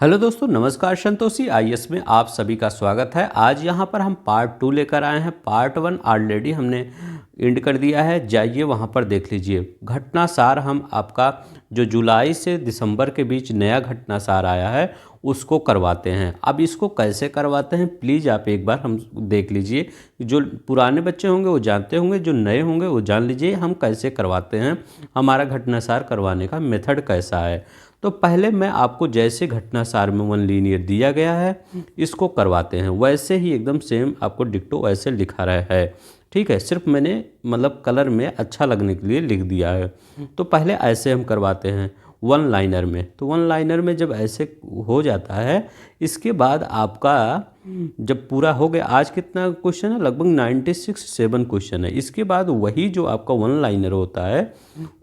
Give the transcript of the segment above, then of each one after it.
Hello दोस्तों, नमस्कार। Santoshi IAS में आप सभी का स्वागत है। आज यहाँ पर हम पार्ट 2 लेकर आए हैं। पार्ट 1 ऑलरेडी हमने एंड कर दिया है, जाइए वहाँ पर देख लीजिए। घटना सार हम आपका जो जुलाई से दिसंबर के बीच नया घटना सार आया है उसको करवाते हैं। अब इसको कैसे करवाते हैं प्लीज़ आप एक बार हम देख लीजिए। जो पुराने बच्चे होंगे वो जानते होंगे, जो नए होंगे वो जान लीजिए हम कैसे करवाते हैं, हमारा घटना सार करवाने का मेथड कैसा है। तो पहले मैं आपको जैसे घटना सार में 1 लीनियर दिया गया है इसको करवाते हैं, वैसे ही एकदम सेम आपको डिक्टो वैसे लिखा रहा है। ठीक है, सिर्फ मैंने मतलब कलर में अच्छा लगने के लिए लिख दिया है। तो पहले ऐसे हम करवाते हैं 1 लाइनर में। तो 1 लाइनर में जब ऐसे हो जाता है, इसके बाद आपका जब पूरा हो गया, आज कितना क्वेश्चन है, लगभग 96-7 क्वेश्चन है। इसके बाद वही जो आपका 1 लाइनर होता है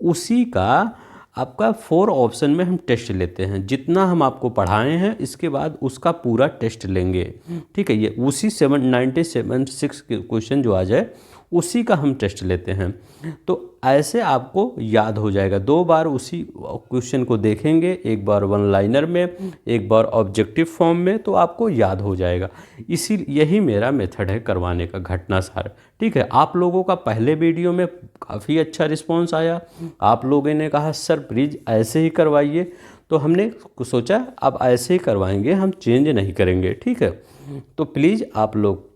उसी का आपका 4 ऑप्शन में हम टेस्ट लेते हैं। जितना हम आपको पढ़ाए हैं इसके बाद उसका पूरा टेस्ट लेंगे। ठीक है, ये उसी 97-6 क्वेश्चन जो आ जाए उसी का हम टेस्ट लेते हैं। तो ऐसे आपको याद हो जाएगा। 2 बार उसी क्वेश्चन को देखेंगे, एक बार 1 लाइनर में, एक बार ऑब्जेक्टिव फॉर्म में, तो आपको याद हो जाएगा। इसी यही मेरा मेथड है करवाने का घटना सार। ठीक है, आप लोगों का पहले वीडियो में काफ़ी अच्छा रिस्पॉन्स आया। आप लोगों ने कहा सर प्लीज़ ऐसे ही करवाइए, तो हमने सोचा अब ऐसे ही करवाएंगे, हम चेंज नहीं करेंगे। ठीक है, तो प्लीज़ आप लोग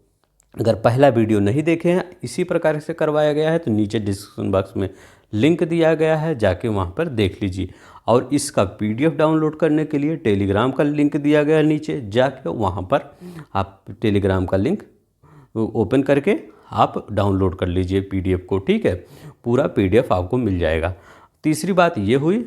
अगर पहला वीडियो नहीं देखे हैं, इसी प्रकार से करवाया गया है, तो नीचे डिस्क्रिप्शन बॉक्स में लिंक दिया गया है, जाके वहाँ पर देख लीजिए। और इसका पीडीएफ डाउनलोड करने के लिए टेलीग्राम का लिंक दिया गया है नीचे, जाके वहाँ पर आप टेलीग्राम का लिंक ओपन करके आप डाउनलोड कर लीजिए पीडीएफ को। ठीक है, पूरा पीडीएफ आपको मिल जाएगा। तीसरी बात ये हुई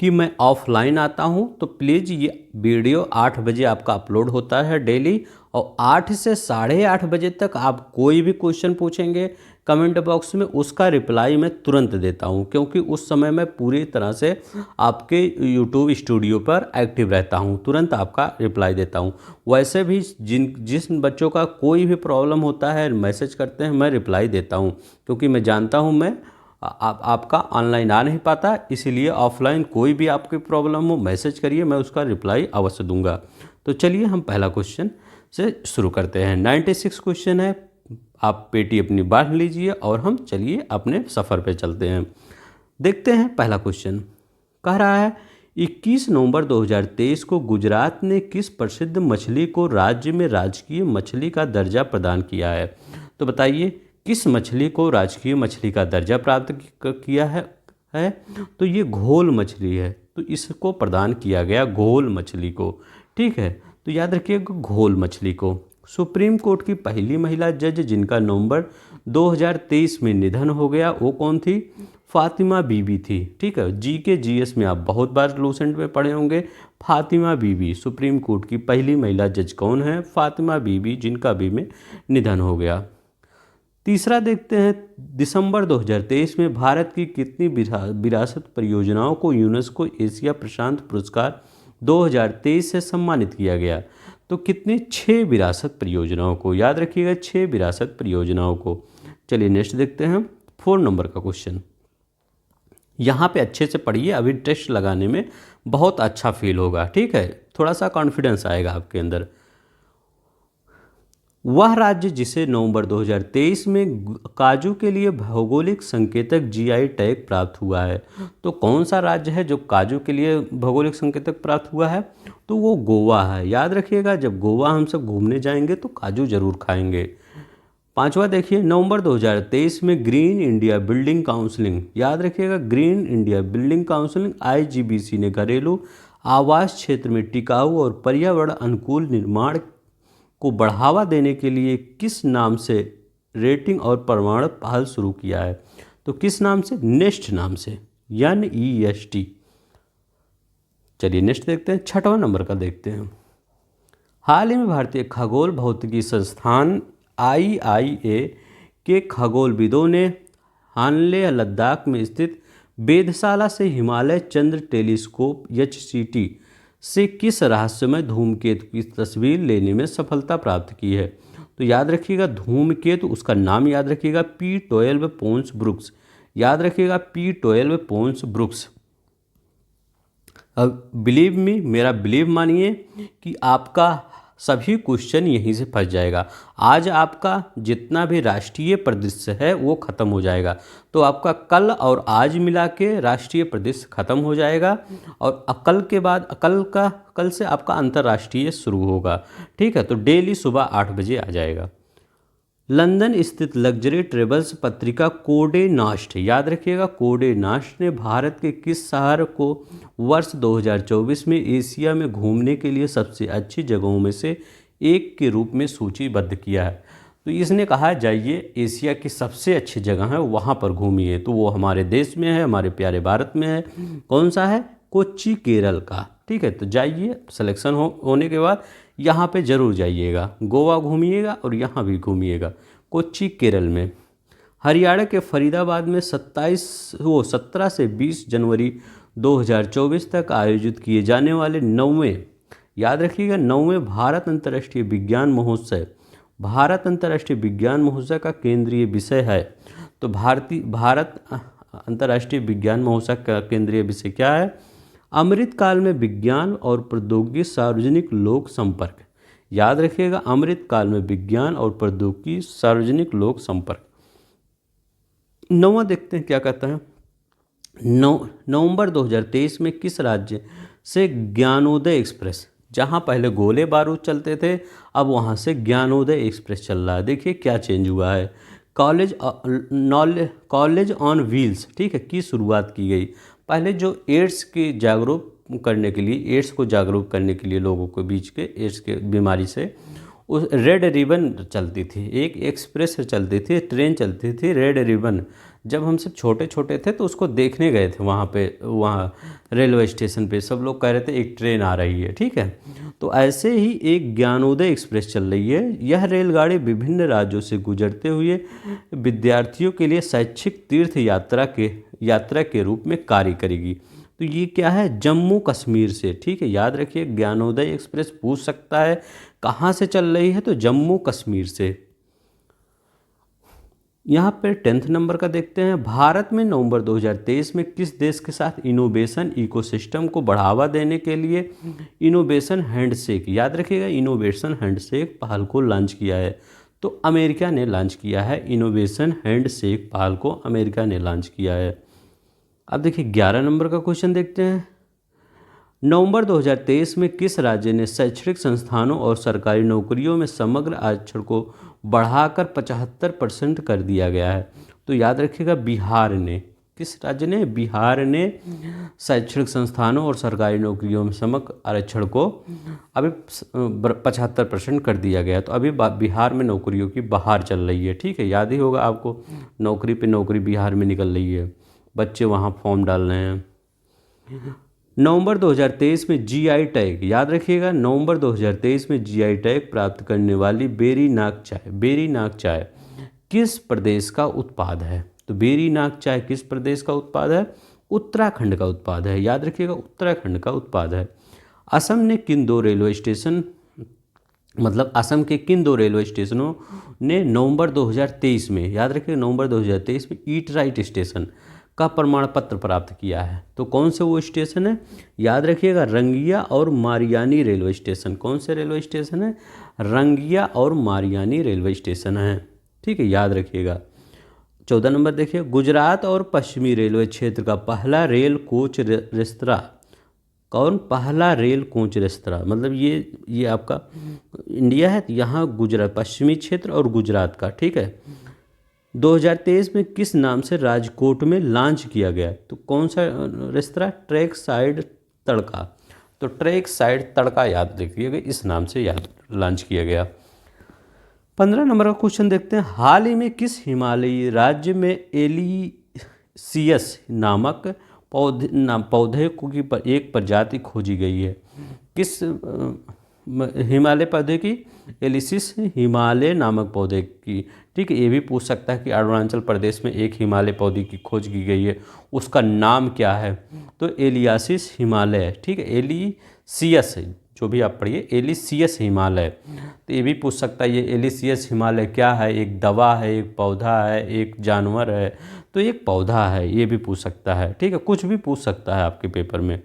कि मैं ऑफलाइन आता हूँ, तो प्लीज़ ये वीडियो 8 बजे आपका अपलोड होता है डेली, और 8 से 8:30 बजे तक आप कोई भी क्वेश्चन पूछेंगे कमेंट बॉक्स में, उसका रिप्लाई मैं तुरंत देता हूँ, क्योंकि उस समय मैं पूरी तरह से आपके यूट्यूब स्टूडियो पर एक्टिव रहता हूँ, तुरंत आपका रिप्लाई देता हूँ। वैसे भी जिस बच्चों का कोई भी प्रॉब्लम होता है मैसेज करते हैं, मैं रिप्लाई देता हूँ, क्योंकि मैं जानता हूँ मैं आपका ऑनलाइन आ नहीं पाता, इसीलिए ऑफलाइन कोई भी आपकी प्रॉब्लम हो मैसेज करिए, मैं उसका रिप्लाई अवश्य दूंगा। तो चलिए हम पहला क्वेश्चन से शुरू करते हैं। 96 क्वेश्चन है, आप पेटी अपनी बांध लीजिए और हम चलिए अपने सफ़र पे चलते हैं। देखते हैं पहला क्वेश्चन। कह रहा है 21 नवंबर 2023 को गुजरात ने किस प्रसिद्ध मछली को राज्य में राजकीय मछली का दर्जा प्रदान किया है। तो बताइए किस मछली को राजकीय मछली का दर्जा प्राप्त किया है। तो ये घोल मछली है, तो इसको प्रदान किया गया घोल मछली को। ठीक है, तो याद रखिएगा घोल मछली को। सुप्रीम कोर्ट की पहली महिला जज जिनका नवंबर 2023 में निधन हो गया वो कौन थी? फातिमा बीबी थी। ठीक है, जीके जीएस में आप बहुत बार लूसेंट में पढ़े होंगे। फातिमा बीबी सुप्रीम कोर्ट की पहली महिला जज कौन है? फातिमा बीबी, जिनका भी में निधन हो गया। तीसरा देखते हैं, दिसंबर 2023 में भारत की कितनी विरासत परियोजनाओं को यूनेस्को एशिया प्रशांत पुरस्कार 2023 से सम्मानित किया गया। तो कितनी? 6 विरासत परियोजनाओं को। याद रखिएगा 6 विरासत परियोजनाओं को। चलिए नेक्स्ट देखते हैं 4 नंबर का क्वेश्चन। यहाँ पे अच्छे से पढ़िए, अभी टेस्ट लगाने में बहुत अच्छा फील होगा। ठीक है, थोड़ा सा कॉन्फिडेंस आएगा आपके अंदर। वह राज्य जिसे नवंबर 2023 में काजू के लिए भौगोलिक संकेतक जीआई टैग प्राप्त हुआ है, तो कौन सा राज्य है जो काजू के लिए भौगोलिक संकेतक प्राप्त हुआ है? तो वो गोवा है। याद रखिएगा, जब गोवा हम सब घूमने जाएंगे तो काजू जरूर खाएंगे। 5वां देखिए, नवंबर 2023 में ग्रीन इंडिया बिल्डिंग काउंसिलिंग, याद रखिएगा green India building counselling IGBC ने घरेलू आवास क्षेत्र में टिकाऊ और पर्यावरण अनुकूल निर्माण को बढ़ावा देने के लिए किस नाम से रेटिंग और प्रमाण पहल शुरू किया है? तो किस नाम से? नेस्ट नाम से, NEST। चलिए नेक्स्ट देखते हैं, 6वां नंबर का देखते हैं। हाल ही में भारतीय खगोल भौतिकी संस्थान IIA के खगोलविदों ने हानले लद्दाख में स्थित वेधशाला से हिमालय चंद्र टेलीस्कोप HCT से किस रहस्यमय धूमकेतु की तस्वीर लेने में सफलता प्राप्त की है? तो याद रखिएगा धूमकेतु, उसका नाम याद रखिएगा P12 पोन्स ब्रुक्स। याद रखिएगा P12 पोन्स ब्रुक्स। अब बिलीव मी, मेरा बिलीव मानिए कि आपका सभी क्वेश्चन यहीं से फंस जाएगा। आज आपका जितना भी राष्ट्रीय परिदृश्य है वो ख़त्म हो जाएगा, तो आपका कल और आज मिला के राष्ट्रीय परिदृश्य ख़त्म हो जाएगा, और कल के बाद कल से आपका अंतर्राष्ट्रीय शुरू होगा। ठीक है, तो डेली सुबह 8 बजे आ जाएगा। लंदन स्थित लग्जरी ट्रेवल्स पत्रिका कोडे नास्ट, याद रखिएगा, कोडे नास्ट ने भारत के किस शहर को वर्ष 2024 में एशिया में घूमने के लिए सबसे अच्छी जगहों में से एक के रूप में सूचीबद्ध किया है। तो इसने कहा जाइए एशिया की सबसे अच्छी जगह है वहाँ पर घूमिए, तो वो हमारे देश में है, हमारे प्यारे भारत में है। कौन सा है? कोच्चि, केरल का। ठीक है, तो जाइए, सिलेक्शन होने के बाद यहाँ पे ज़रूर जाइएगा, गोवा घूमिएगा और यहाँ भी घूमिएगा, कोच्चि केरल में। हरियाणा के फरीदाबाद में 17 से 20 जनवरी 2024 तक आयोजित किए जाने वाले 9वें, याद रखिएगा, 9वें भारत अंतर्राष्ट्रीय विज्ञान महोत्सव, भारत अंतर्राष्ट्रीय विज्ञान महोत्सव का केंद्रीय विषय है। तो भारत अंतर्राष्ट्रीय विज्ञान महोत्सव का केंद्रीय विषय क्या है? अमृतकाल में विज्ञान और प्रौद्योगिकी सार्वजनिक लोक संपर्क। याद रखिएगा, अमृतकाल में विज्ञान और प्रौद्योगिकी सार्वजनिक लोक संपर्क। 9वां देखते हैं क्या कहता है। नवंबर 2023 में किस राज्य से ज्ञानोदय एक्सप्रेस, जहां पहले गोले बारूद चलते थे अब वहां से ज्ञानोदय एक्सप्रेस चल रहा है। देखिए क्या चेंज हुआ है। कॉलेज ऑन व्हील्स, ठीक है, की शुरुआत की गई। पहले जो एड्स के जागरूक करने के लिए, एड्स को जागरूक करने के लिए लोगों के बीच के एड्स के बीमारी से, उस रेड रिबन चलती थी, एक एक्सप्रेस चलती थी, ट्रेन चलती थी रेड रिबन। जब हम सब छोटे छोटे थे तो उसको देखने गए थे वहाँ रेलवे स्टेशन पे, सब लोग कह रहे थे एक ट्रेन आ रही है। ठीक है, तो ऐसे ही एक ज्ञानोदय एक्सप्रेस चल रही है। यह रेलगाड़ी विभिन्न राज्यों से गुजरते हुए विद्यार्थियों के लिए शैक्षिक तीर्थ यात्रा के रूप में कार्य करेगी। तो ये क्या है? जम्मू कश्मीर से। ठीक है, याद रखिए, ज्ञानोदय एक्सप्रेस पूछ सकता है कहाँ से चल रही है, तो जम्मू कश्मीर से। यहाँ पे 10th नंबर का देखते हैं। भारत में नवंबर 2023 में किस देश के साथ इनोवेशन इकोसिस्टम को बढ़ावा देने के लिए इनोवेशन हैंडशेक, याद रखिएगा, इनोवेशन हैंडशेक पहल को लॉन्च किया है? तो अमेरिका ने लॉन्च किया है। इनोवेशन हैंडशेक पहल को अमेरिका ने लॉन्च किया है। अब देखिए 11 नंबर का क्वेश्चन देखते हैं। नवंबर 2023 में किस राज्य ने शैक्षणिक संस्थानों और सरकारी नौकरियों में समग्र आरक्षण को बढ़ाकर 75% कर दिया गया है? तो याद रखिएगा, बिहार ने। किस राज्य ने? बिहार ने शैक्षणिक संस्थानों और सरकारी नौकरियों में समग्र आरक्षण को अभी 75% कर दिया गया। तो अभी बिहार में नौकरियों की बहार चल रही है। ठीक है, याद ही होगा आपको, नौकरी पे नौकरी बिहार में निकल रही है, बच्चे वहाँ फॉर्म डाल रहे हैं। नवंबर 2023 में जीआई टैग, याद रखिएगा, नवंबर 2023 में जीआई टैग प्राप्त करने वाली बेरी नाग चाय किस प्रदेश का उत्पाद है? तो बेरी नाग चाय किस प्रदेश का उत्पाद है? उत्तराखंड का उत्पाद है। याद रखिएगा, उत्तराखंड का उत्पाद है। असम ने किन दो रेलवे स्टेशन, मतलब असम के किन दो रेलवे स्टेशनों ने नवंबर 2023 में, याद रखिएगा, नवंबर 2023 में ईट राइट स्टेशन का प्रमाण पत्र प्राप्त किया है? तो कौन से वो स्टेशन है? याद रखिएगा, रंगिया और मारियानी रेलवे स्टेशन। कौन से रेलवे स्टेशन है? रंगिया और मारियानी रेलवे स्टेशन है। ठीक है, याद रखिएगा। 14 नंबर देखिए, गुजरात और पश्चिमी रेलवे क्षेत्र का पहला रेल कोच रेस्तरां कौन? पहला रेल कोच रेस्तरां, मतलब ये आपका इंडिया है, यहाँ गुजरात, पश्चिमी क्षेत्र और गुजरात का। ठीक है, 2023 में किस नाम से राजकोट में लॉन्च किया गया? तो कौन सा रेस्तरां? ट्रैक साइड तड़का। तो ट्रैक साइड तड़का, याद रखिएगा, इस नाम से लॉन्च किया गया। 15 नंबर का क्वेश्चन देखते हैं। हाल ही में किस हिमालयी राज्य में एलिसियस नामक पौधे की एक प्रजाति खोजी गई है? किस हिमालय पौधे की? एलिसिस हिमालय नामक पौधे की। ठीक है, ये भी पूछ सकता है कि अरुणाचल प्रदेश में एक हिमालय पौधे की खोज की गई है, उसका नाम क्या है? तो एलियासिस हिमालय। ठीक है, एलिसियस, जो भी आप पढ़िए, एलिसियस हिमालय। तो ये भी पूछ सकता है ये एलिसियस हिमालय क्या है? एक दवा है, एक पौधा है, एक जानवर है? तो एक पौधा है, ये भी पूछ सकता है। ठीक है, कुछ भी पूछ सकता है आपके पेपर में।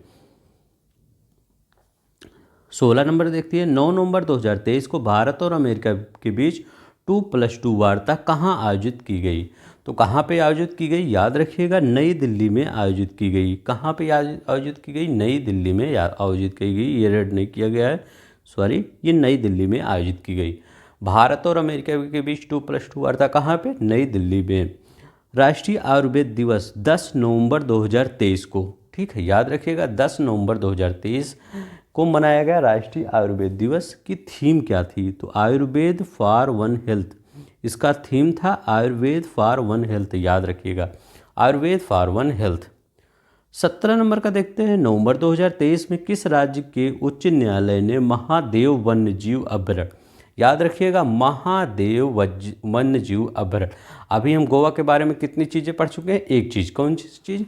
16 नंबर देखती है, 9 नवंबर 2023 को भारत और अमेरिका के बीच 2+2 वार्ता कहाँ आयोजित की गई। तो कहाँ पे आयोजित की गई, याद रखिएगा नई दिल्ली में आयोजित की गई। कहाँ पे आयोजित की गई, नई दिल्ली में आयोजित की गई। ये रेड नहीं किया गया है, सॉरी, ये नई दिल्ली में आयोजित की गई। भारत और अमेरिका के बीच 2+2 वार्ता कहाँ पे, नई दिल्ली में। राष्ट्रीय आयुर्वेद दिवस 10 नवंबर 2023 को, ठीक है, याद रखिएगा 10 नवंबर 2023 को मनाया गया राष्ट्रीय आयुर्वेद दिवस। की थीम क्या थी, तो आयुर्वेद फॉर वन हेल्थ, इसका थीम था आयुर्वेद फॉर वन हेल्थ, याद रखिएगा Ayurveda for one health. 17 number का देखते हैं, नवंबर 2023 में किस राज्य के उच्च न्यायालय ने महादेव वन्यजीव अभयारण्य, याद रखिएगा महादेव वन्यजीव अभयारण्य। अभी हम गोवा के बारे में कितनी चीज़ें पढ़ चुके हैं, एक चीज़, कौन चीज़,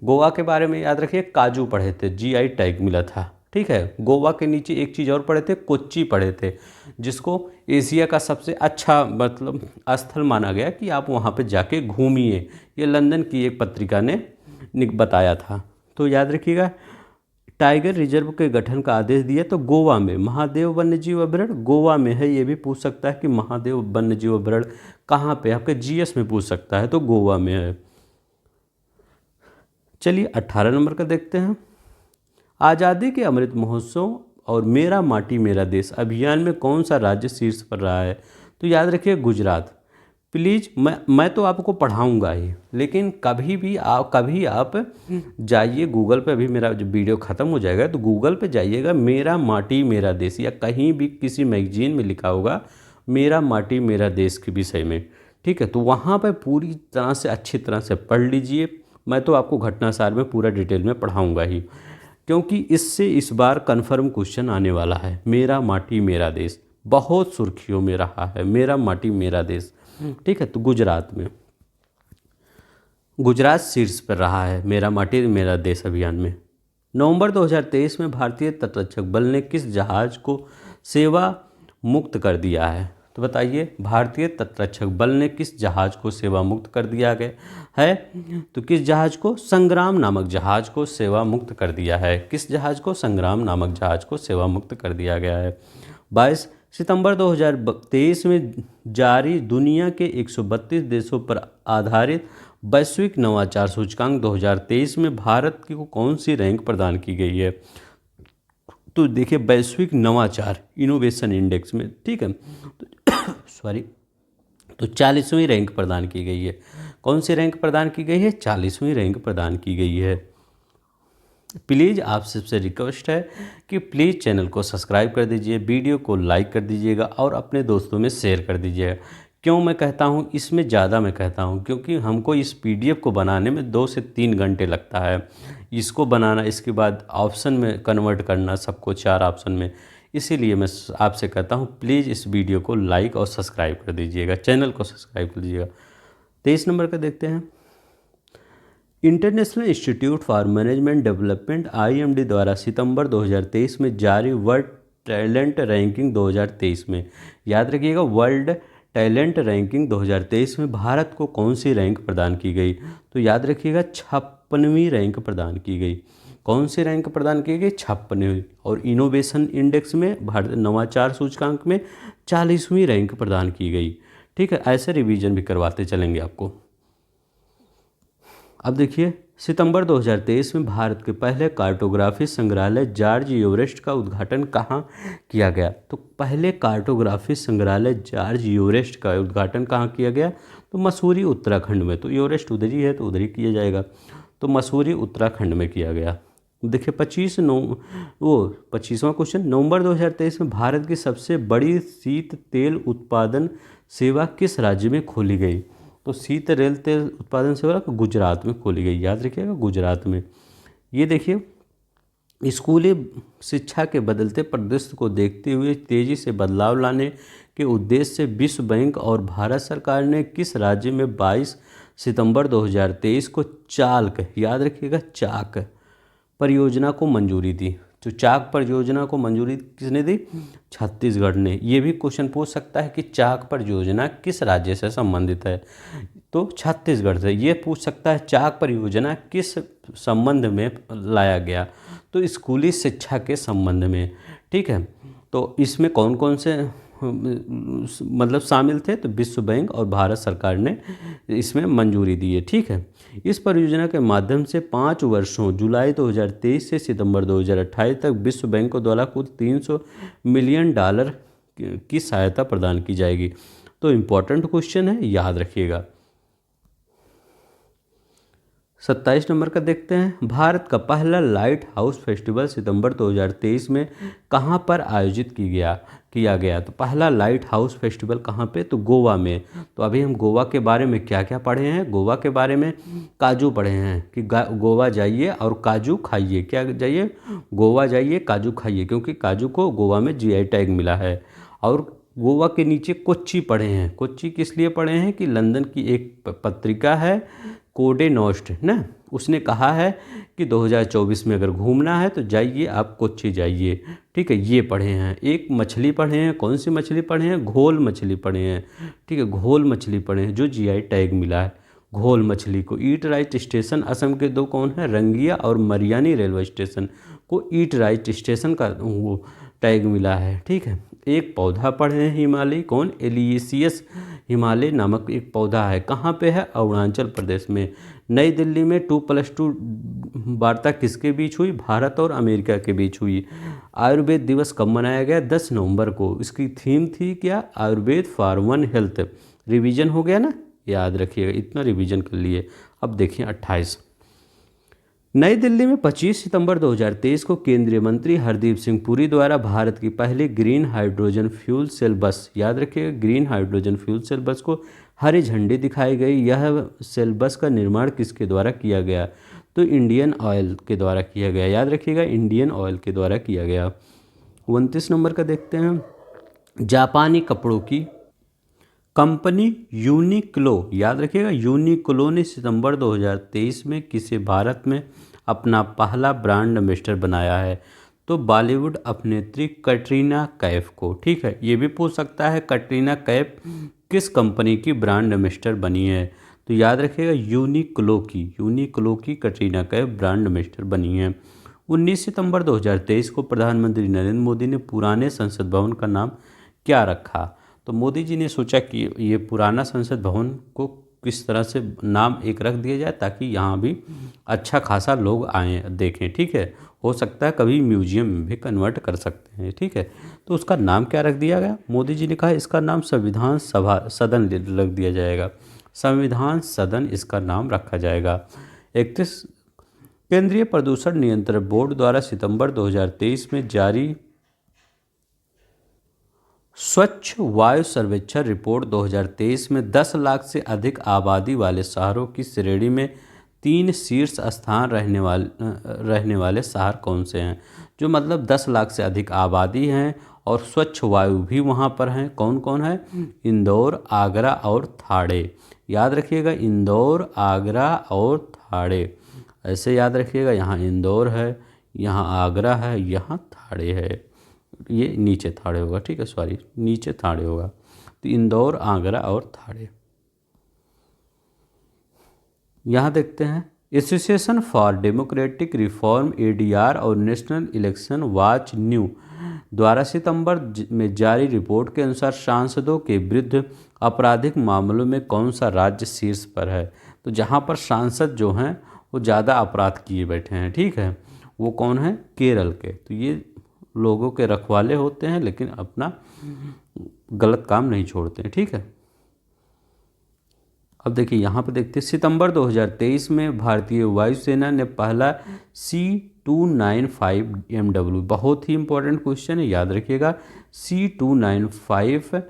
गोवा के बारे में याद रखिए काजू पढ़े थे, जीआई टैग मिला था, ठीक है। गोवा के नीचे एक चीज़ और पढ़े थे, कोच्चि पढ़े थे, जिसको एशिया का सबसे अच्छा मतलब स्थल माना गया कि आप वहाँ पे जाके घूमिए, ये लंदन की एक पत्रिका ने बताया था। तो याद रखिएगा टाइगर रिजर्व के गठन का आदेश दिया तो गोवा में, महादेव वन्यजीव अभयारण्य गोवा में है। ये भी पूछ सकता है कि महादेव वन्यजीव अभयारण्य कहाँ पे, आपके जीएस में पूछ सकता है, तो गोवा में है। चलिए 18 नंबर का देखते हैं, आज़ादी के अमृत महोत्सव और मेरा माटी मेरा देश अभियान में कौन सा राज्य शीर्ष पर रहा है, तो याद रखिए गुजरात। प्लीज़ मैं तो आपको पढ़ाऊँगा ही, लेकिन कभी आप जाइए गूगल पे, अभी मेरा जो वीडियो ख़त्म हो जाएगा तो गूगल पे जाइएगा, मेरा माटी मेरा देश, या कहीं भी किसी मैगजीन में लिखा होगा मेरा माटी मेरा देश के विषय में, ठीक है। तो वहाँ पर पूरी तरह से अच्छी तरह से पढ़ लीजिए। मैं तो आपको घटनासार में पूरा डिटेल में पढ़ाऊँगा ही, क्योंकि इससे इस बार कन्फर्म क्वेश्चन आने वाला है। मेरा माटी मेरा देश बहुत सुर्खियों में रहा है, मेरा माटी मेरा देश, ठीक है। तो गुजरात शीर्ष पर रहा है मेरा माटी मेरा देश अभियान में। नवंबर 2023 में भारतीय तटरक्षक बल ने किस जहाज को सेवा मुक्त कर दिया है, तो बताइए भारतीय तटरक्षक बल ने किस जहाज को सेवा मुक्त कर दिया गया है, तो किस जहाज को, संग्राम नामक जहाज को सेवा मुक्त कर दिया है। किस जहाज को, संग्राम नामक जहाज को सेवा मुक्त कर दिया गया है। 22 सितंबर 2023 में जारी दुनिया के 132 देशों पर आधारित वैश्विक नवाचार सूचकांक 2023 में भारत को कौन सी रैंक प्रदान की गई है, तो देखिए वैश्विक नवाचार इनोवेशन इंडेक्स में, ठीक है, सॉरी, तो 40वीं रैंक प्रदान की गई है। कौन सी रैंक प्रदान की गई है, 40वीं रैंक प्रदान की गई है। प्लीज़ आप सबसे रिक्वेस्ट है कि प्लीज़ चैनल को सब्सक्राइब कर दीजिए, वीडियो को लाइक कर दीजिएगा और अपने दोस्तों में शेयर कर दीजिएगा। क्यों मैं कहता हूँ, इसमें ज़्यादा मैं कहता हूँ क्योंकि हमको इस पीडीएफ को बनाने में 2 से 3 घंटे लगता है, इसको बनाना, इसके बाद ऑप्शन में कन्वर्ट करना सबको 4 ऑप्शन में। इसीलिए मैं आपसे कहता हूँ प्लीज़ इस वीडियो को लाइक और सब्सक्राइब कर दीजिएगा, चैनल को सब्सक्राइब कर दीजिएगा। 23 नंबर का देखते हैं, international institute for management development IMD द्वारा सितंबर 2023 में जारी वर्ल्ड टैलेंट रैंकिंग 2023 में, याद रखिएगा वर्ल्ड टैलेंट रैंकिंग 2023 में भारत को कौन सी रैंक प्रदान की गई, तो याद रखिएगा 56वीं रैंक प्रदान की गई। कौन सी रैंक प्रदान की गई, 56वीं। और इनोवेशन इंडेक्स में भारत नवाचार सूचकांक में 40वीं रैंक प्रदान की गई, ठीक है। ऐसे रिवीजन भी करवाते चलेंगे आपको। अब देखिए सितंबर 2023 में भारत के पहले कार्टोग्राफी संग्रहालय जॉर्ज एवरेस्ट का उद्घाटन कहाँ किया गया, तो पहले कार्टोग्राफी संग्रहालय जॉर्ज एवरेस्ट का उद्घाटन कहाँ किया गया, तो मसूरी उत्तराखंड में। तो एवरेस्ट उधर ही है तो उधर ही किया जाएगा, तो मसूरी उत्तराखंड में किया गया। देखिए 25वां क्वेश्चन, नवंबर 2023 में भारत की सबसे बड़ी शीत तेल उत्पादन सेवा किस राज्य में खोली गई, तो शीत रेल तेल उत्पादन सेवा गुजरात में खोली गई, याद रखिएगा गुजरात में। ये देखिए स्कूली शिक्षा के बदलते परिदृश्य को देखते हुए तेज़ी से बदलाव लाने के उद्देश्य से विश्व बैंक और भारत सरकार ने किस राज्य में 22 सितंबर 2023 को चाक, याद रखिएगा चाक परियोजना को मंजूरी दी। तो चाक परियोजना को मंजूरी किसने दी, छत्तीसगढ़ ने। ये भी क्वेश्चन पूछ सकता है कि चाक परियोजना किस राज्य से संबंधित है, तो छत्तीसगढ़ से। ये पूछ सकता है चाक परियोजना किस संबंध में लाया गया, तो स्कूली शिक्षा के संबंध में, ठीक है। तो इसमें कौन कौन से मतलब शामिल थे, तो विश्व बैंक और भारत सरकार ने इसमें मंजूरी दी है, ठीक है। इस परियोजना के माध्यम से 5 वर्षों जुलाई 2023 से सितंबर 2028 तक विश्व बैंक द्वारा कुल $300 मिलियन की सहायता प्रदान की जाएगी। तो इम्पोर्टेंट क्वेश्चन है, याद रखिएगा। 27 नंबर का देखते हैं। भारत का पहला लाइट हाउस फेस्टिवल सितंबर 2023 में कहाँ पर आयोजित किया गया। तो पहला लाइट हाउस फेस्टिवल कहाँ पे, तो गोवा में। तो अभी हम गोवा के बारे में क्या क्या पढ़े हैं, गोवा के बारे में काजू पढ़े हैं कि गोवा जाइए और काजू खाइए। क्या जाइए, गोवा जाइए, काजू खाइए, क्योंकि काजू को गोवा में GI टैग मिला है। और गोवा के नीचे कोच्चि पढ़े हैं। कोच्चि किस लिए पढ़े हैं कि लंदन की एक पत्रिका है कोडे नोस्ट ना, उसने कहा है कि 2024 में अगर घूमना है तो जाइए आप कोच्चि जाइए, ठीक है। ये पढ़े हैं। एक मछली पढ़े हैं, कौन सी मछली पढ़े हैं, घोल मछली पढ़े हैं, ठीक है। घोल मछली पढ़े हैं जो GI टैग मिला है घोल मछली को। ईट राइट स्टेशन असम के दो कौन है, रंगिया और मरियानी रेलवे स्टेशन को ईट राइट स्टेशन का वो टैग मिला है, ठीक है। एक पौधा पढ़े हैं हिमालय, कौन, एलियसियस हिमालय नामक एक पौधा है। कहाँ पे है, अरुणाचल प्रदेश में। नई दिल्ली में 2+2 वार्ता किसके बीच हुई, भारत और अमेरिका के बीच हुई। आयुर्वेद दिवस कब मनाया गया, 10 नवंबर को। इसकी थीम थी क्या, Ayurveda for one health. Revision हो गया ना, याद रखिएगा, इतना रिवीजन कर लिए। अब देखिए 28। नई दिल्ली में 25 सितंबर 2023 को केंद्रीय मंत्री हरदीप सिंह पुरी द्वारा भारत की पहली ग्रीन हाइड्रोजन फ्यूल सेल बस, याद रखिएगा, ग्रीन हाइड्रोजन फ्यूल सेल बस को हरी झंडी दिखाई गई। यह सेल बस का निर्माण किसके द्वारा किया गया, तो इंडियन ऑयल के द्वारा किया गया, याद रखिएगा, इंडियन ऑयल के द्वारा किया गया। 29 नंबर का देखते हैं। जापानी कपड़ों की कंपनी यूनिक्लो, याद रखिएगा, यूनिक्लो ने सितंबर 2023 में किसे भारत में अपना पहला ब्रांड एम्बेसडर बनाया है, तो बॉलीवुड अभिनेत्री कटरीना कैफ को, ठीक है। ये भी पूछ सकता है कटरीना कैफ किस कंपनी की ब्रांड एम्बेसडर बनी है, तो याद रखिएगा यूनिक्लो की कटरीना कैफ ब्रांड एम्बेसडर बनी है। 19 सितंबर 2023 को प्रधानमंत्री नरेंद्र मोदी ने पुराने संसद भवन का नाम क्या रखा, तो मोदी जी ने सोचा कि ये पुराना संसद भवन को किस तरह से नाम एक रख दिया जाए ताकि यहाँ भी अच्छा खासा लोग आएँ देखें, ठीक है। हो सकता है कभी म्यूजियम में भी कन्वर्ट कर सकते हैं, ठीक है। तो उसका नाम क्या रख दिया गया, मोदी जी ने कहा इसका नाम संविधान सदन रख दिया जाएगा, संविधान सदन इसका नाम रखा जाएगा। 31 केंद्रीय प्रदूषण नियंत्रण बोर्ड द्वारा सितंबर 2023 में जारी स्वच्छ वायु सर्वेक्षण रिपोर्ट 2023 में 10 लाख से अधिक आबादी वाले शहरों की श्रेणी में 3 शीर्ष स्थान रहने वाले शहर कौन से हैं, जो मतलब 10 लाख से अधिक आबादी हैं और स्वच्छ वायु भी वहाँ पर हैं। कौन कौन है, इंदौर, आगरा और थाड़े, याद रखिएगा, इंदौर, आगरा और थाड़े, ऐसे याद रखिएगा। यहाँ इंदौर है, यहाँ आगरा है, यहाँ थाड़े है, ये नीचे थाड़े होगा, ठीक है, सॉरी नीचे थाड़े होगा। तो इंदौर, आगरा और थाड़े। यहाँ देखते हैं association for democratic reform ADR और नेशनल इलेक्शन वॉच न्यू द्वारा सितंबर में जारी रिपोर्ट के अनुसार सांसदों के विरुद्ध आपराधिक मामलों में कौन सा राज्य शीर्ष पर है, तो जहाँ पर सांसद जो हैं वो ज़्यादा अपराध किए बैठे हैं, ठीक है, वो कौन है, केरल के। तो ये लोगों के रखवाले होते हैं लेकिन अपना गलत काम नहीं छोड़ते हैं, ठीक है। अब देखिए यहाँ पे देखते हैं सितंबर 2023 में भारतीय वायुसेना ने पहला C295 MW, बहुत ही इंपॉर्टेंट क्वेश्चन है, याद रखिएगा, C295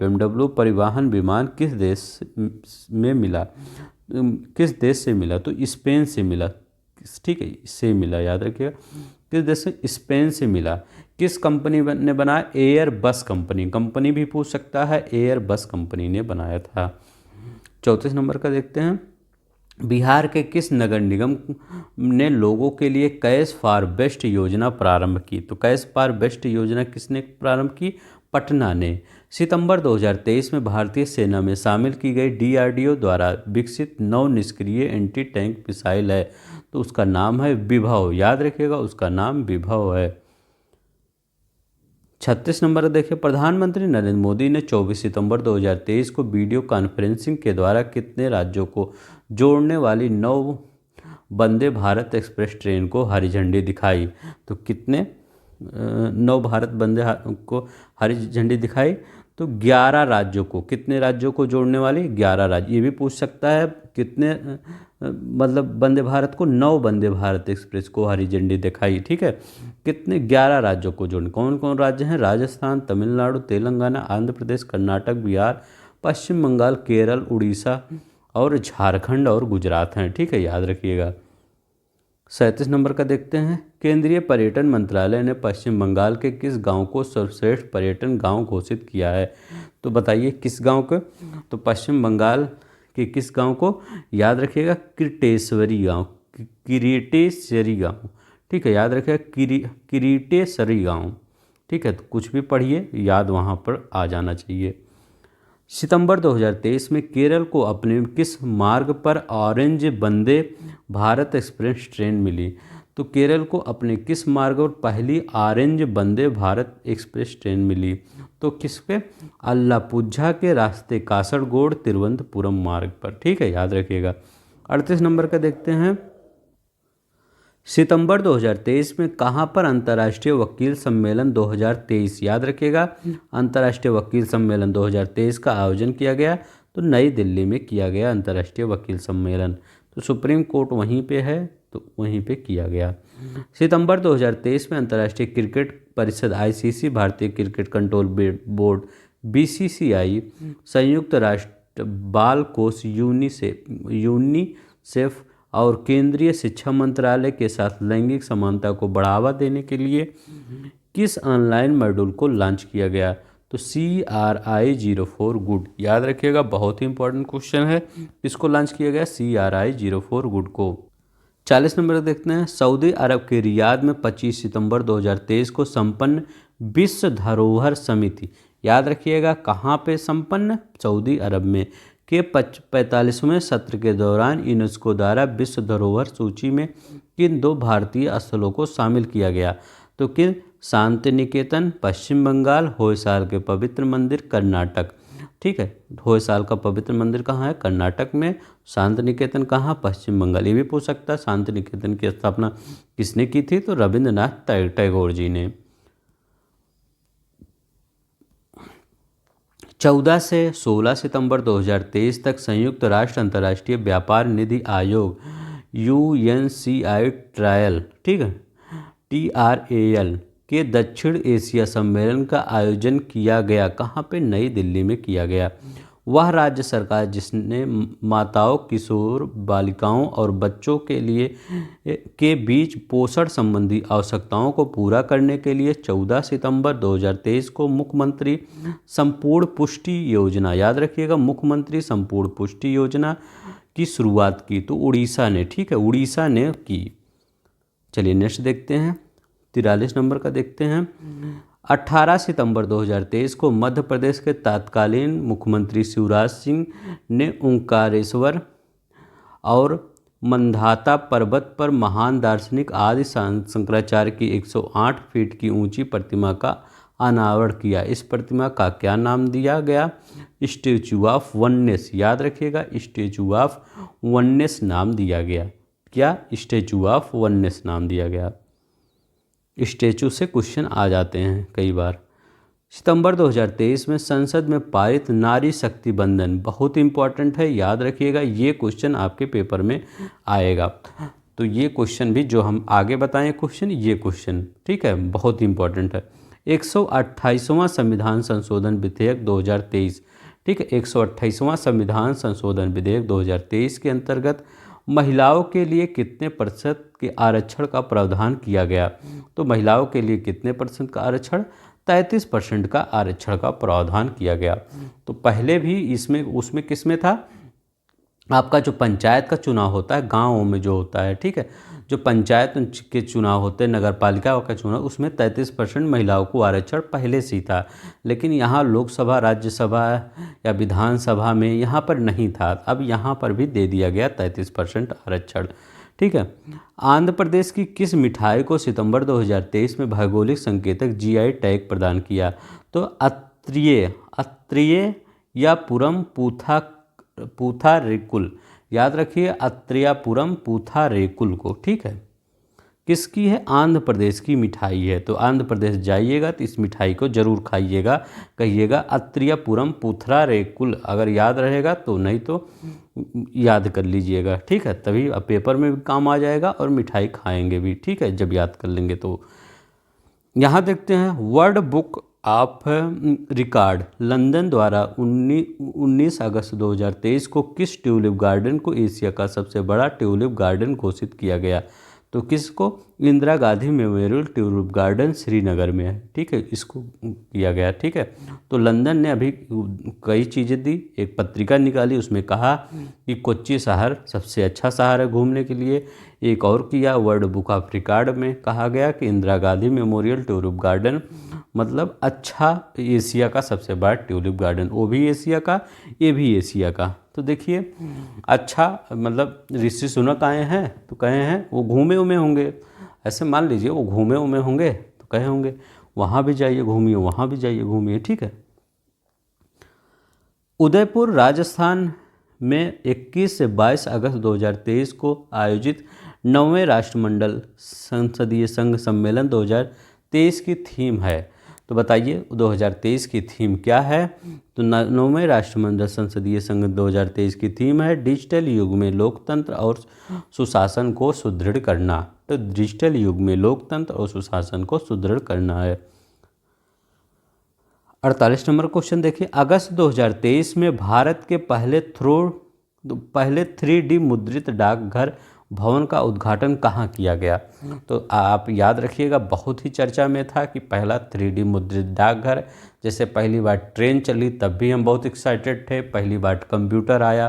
MW परिवहन विमान किस देश से मिला, तो स्पेन से मिला, ठीक है, इससे मिला, याद रखिएगा, किस देश से, स्पेन से मिला। किस कंपनी ने बनाया, एयरबस कंपनी भी पूछ सकता है, एयरबस कंपनी ने बनाया था। 34 नंबर का देखते हैं। बिहार के किस नगर निगम ने लोगों के लिए कैश फॉर बेस्ट योजना प्रारंभ की, तो कैश फॉर बेस्ट योजना किसने प्रारंभ की, पटना ने। सितंबर 2023 में भारतीय सेना में शामिल की गई DRDO द्वारा विकसित नौ निष्क्रिय एंटी टैंक मिसाइल है, तो उसका नाम है विभव। याद रखिएगा, उसका नाम विभव है। 36 नंबर देखिए, प्रधानमंत्री नरेंद्र मोदी ने 24 सितंबर 2023 को वीडियो कॉन्फ्रेंसिंग के द्वारा कितने राज्यों को जोड़ने वाली 9 वंदे भारत एक्सप्रेस ट्रेन को हरी झंडी दिखाई? तो कितने 9 भारत वंदे को हरी झंडी दिखाई? तो 11 राज्यों को। कितने राज्यों को जोड़ने वाली? 11 राज्य। ये भी पूछ सकता है कितने मतलब वंदे भारत को, 9 वंदे भारत एक्सप्रेस को हरी झंडी दिखाई। ठीक है, कितने? 11 राज्यों को जोड़ने। कौन कौन राज्य हैं? राजस्थान, तमिलनाडु, तेलंगाना, आंध्र प्रदेश, कर्नाटक, बिहार, पश्चिम बंगाल, केरल, उड़ीसा और झारखंड और गुजरात हैं। ठीक है, याद रखिएगा। 37 नंबर का देखते हैं, केंद्रीय पर्यटन मंत्रालय ने पश्चिम बंगाल के किस गांव को सर्वश्रेष्ठ पर्यटन गांव घोषित किया है? तो बताइए किस गांव को? तो पश्चिम बंगाल के किस गांव को? याद रखिएगा, किरीटेश्वरी गांव। किरीटेश्वरी गांव। ठीक है, याद रखिएगा, किरीटेश्वरी गांव। ठीक है, तो कुछ भी पढ़िए, याद वहाँ पर आ जाना चाहिए। सितंबर 2023 में केरल को अपने किस मार्ग पर orange Vande Bharat express train मिली? तो केरल को अपने किस मार्ग पर पहली orange Vande Bharat express train मिली? तो किस पे? अल्लापुझा के रास्ते कासरगोड तिरुवनंतपुरम मार्ग पर। ठीक है, याद रखिएगा। 38 नंबर का देखते हैं, सितंबर 2023 में कहाँ पर अंतर्राष्ट्रीय वकील सम्मेलन 2023, याद रखिएगा, अंतर्राष्ट्रीय वकील सम्मेलन 2023 का आयोजन किया गया? तो नई दिल्ली में किया गया अंतर्राष्ट्रीय वकील सम्मेलन। तो सुप्रीम कोर्ट वहीं पे है, तो वहीं पे किया गया। सितंबर 2023 में अंतर्राष्ट्रीय क्रिकेट परिषद ICC, भारतीय क्रिकेट कंट्रोल बोर्ड BCCI, संयुक्त राष्ट्र बाल कोष यूनिसेफ और केंद्रीय शिक्षा मंत्रालय के साथ लैंगिक समानता को बढ़ावा देने के लिए किस ऑनलाइन मॉड्यूल को लॉन्च किया गया? तो CRI04 गुड। याद रखिएगा, बहुत ही इंपॉर्टेंट क्वेश्चन है। इसको लॉन्च किया गया CRI04 गुड को। 40 नंबर देखते हैं, सऊदी अरब के रियाद में 25 सितंबर 2023 को संपन्न विश्व धरोहर समिति, याद रखिएगा कहाँ पे संपन्न? सऊदी अरब में, के 45वें सत्र के दौरान यूनेस्को द्वारा विश्व धरोहर सूची में किन 2 भारतीय स्थलों को शामिल किया गया? तो किन? शांति निकेतन पश्चिम बंगाल, होयसाल के पवित्र मंदिर कर्नाटक। ठीक है, होयसाल का पवित्र मंदिर कहाँ है? कर्नाटक में। शांति निकेतन कहाँ? पश्चिम बंगाल। ये भी पूछ सकता है शांति निकेतन की स्थापना किसने की थी? तो रविंद्रनाथ टैगोर जी ने। 14 से 16 सितंबर 2023 तक संयुक्त राष्ट्र अंतर्राष्ट्रीय व्यापार निधि आयोग UNCI ट्रायल, ठीक है, TRAL के दक्षिण एशिया सम्मेलन का आयोजन किया गया। कहाँ पे? नई दिल्ली में किया गया। वह राज्य सरकार जिसने माताओं, किशोर बालिकाओं और बच्चों के बीच पोषण संबंधी आवश्यकताओं को पूरा करने के लिए 14 सितंबर 2023 को मुख्यमंत्री संपूर्ण पुष्टि योजना, याद रखिएगा, मुख्यमंत्री संपूर्ण पुष्टि योजना की शुरुआत की। तो उड़ीसा ने, ठीक है, उड़ीसा ने की। चलिए नेक्स्ट देखते हैं, 43 नंबर का देखते हैं। 18 सितंबर 2023 को मध्य प्रदेश के तत्कालीन मुख्यमंत्री शिवराज सिंह ने ओंकारेश्वर और मंधाता पर्वत पर महान दार्शनिक आदि शंकराचार्य की 108 फीट की ऊंची प्रतिमा का अनावरण किया। इस प्रतिमा का क्या नाम दिया गया? Statue of oneness. याद रखिएगा, स्टैचू ऑफ वननेस नाम दिया गया। क्या? स्टैचू ऑफ वननेस नाम दिया गया। स्टैचू से क्वेश्चन आ जाते हैं कई बार। सितंबर 2023 में संसद में पारित नारी शक्ति बंधन, बहुत इंपॉर्टेंट है, याद रखिएगा, ये क्वेश्चन आपके पेपर में आएगा। तो ये क्वेश्चन भी जो हम आगे बताएं क्वेश्चन, ये क्वेश्चन, ठीक है, बहुत इंपॉर्टेंट है। 128वां संविधान संशोधन विधेयक 2023, ठीक है, 128वां संविधान संशोधन विधेयक 2023 के अंतर्गत महिलाओं के लिए कितने प्रतिशत के आरक्षण का प्रावधान किया गया? तो महिलाओं के लिए कितने % का आरक्षण? 33% का आरक्षण का प्रावधान किया गया। तो पहले भी इसमें उसमें किसमें था? आपका जो पंचायत का चुनाव होता है गाँवों में जो होता है, ठीक है, जो पंचायत के चुनाव होते हैं, नगर पालिका का चुनाव, उसमें 33% महिलाओं को आरक्षण पहले से ही था। लेकिन यहाँ लोकसभा, राज्यसभा या विधानसभा में यहाँ पर नहीं था। अब यहाँ पर भी दे दिया गया 33% आरक्षण, ठीक है। आंध्र प्रदेश की किस मिठाई को सितंबर 2023 में भौगोलिक संकेतक जीआई टैग प्रदान किया? तो अत्रिय अत्रिय या पुरम पूथा पूथा रेकुल, याद रखिए अत्रियापुरम पूथा रेकुल को। ठीक है, किसकी है? आंध्र प्रदेश की मिठाई है। तो आंध्र प्रदेश जाइएगा तो इस मिठाई को जरूर खाइएगा, कहिएगा अत्रियापुरम पुथरा रेकुल, अगर याद रहेगा तो, नहीं तो याद कर लीजिएगा। ठीक है, तभी अब पेपर में भी काम आ जाएगा और मिठाई खाएंगे भी। ठीक है, जब याद कर लेंगे तो। यहाँ देखते हैं world book of record London द्वारा 19 अगस्त 2023 को किस ट्यूलिप गार्डन को एशिया का सबसे बड़ा ट्यूलिप गार्डन घोषित किया गया? तो किसको? Indira Gandhi memorial tulip garden Srinagar में है। ठीक है, इसको किया गया। ठीक है, तो लंदन ने अभी कई चीज़ें दी, एक पत्रिका निकाली, उसमें कहा कि कोच्चि शहर सबसे अच्छा शहर है घूमने के लिए। एक और किया, वर्ल्ड बुक ऑफ रिकॉर्ड में कहा गया कि Indira Gandhi memorial tulip garden मतलब अच्छा एशिया का सबसे बड़ा ट्यूलिप गार्डन, वो भी एशिया का, ये भी एशिया का। तो देखिए अच्छा, मतलब ऋषि सुनक आए हैं तो कहे हैं वो घूमे उमे होंगे, ऐसे मान लीजिए वो घूमे उमे होंगे तो कहे होंगे वहाँ भी जाइए घूमिए, वहाँ भी जाइए घूमिए। ठीक है, उदयपुर राजस्थान में 21 से 22 अगस्त 2023 को आयोजित 9वें राष्ट्रमंडल संसदीय संघ सम्मेलन 2023 की थीम है। तो बताइए 2023 की थीम क्या है? तो 9वें राष्ट्रमंडल संसदीय संघ 2023 की थीम है डिजिटल युग में लोकतंत्र और सुशासन को सुदृढ़ करना। तो डिजिटल युग में लोकतंत्र और सुशासन को सुदृढ़ करना है। 48 नंबर क्वेश्चन देखिए, अगस्त 2023 में भारत के पहले 3D मुद्रित डाकघर भवन का उद्घाटन कहाँ किया गया? तो आप याद रखिएगा, बहुत ही चर्चा में था कि पहला 3D मुद्रित डाकघर, जैसे पहली बार ट्रेन चली तब भी हम बहुत एक्साइटेड थे, पहली बार कंप्यूटर आया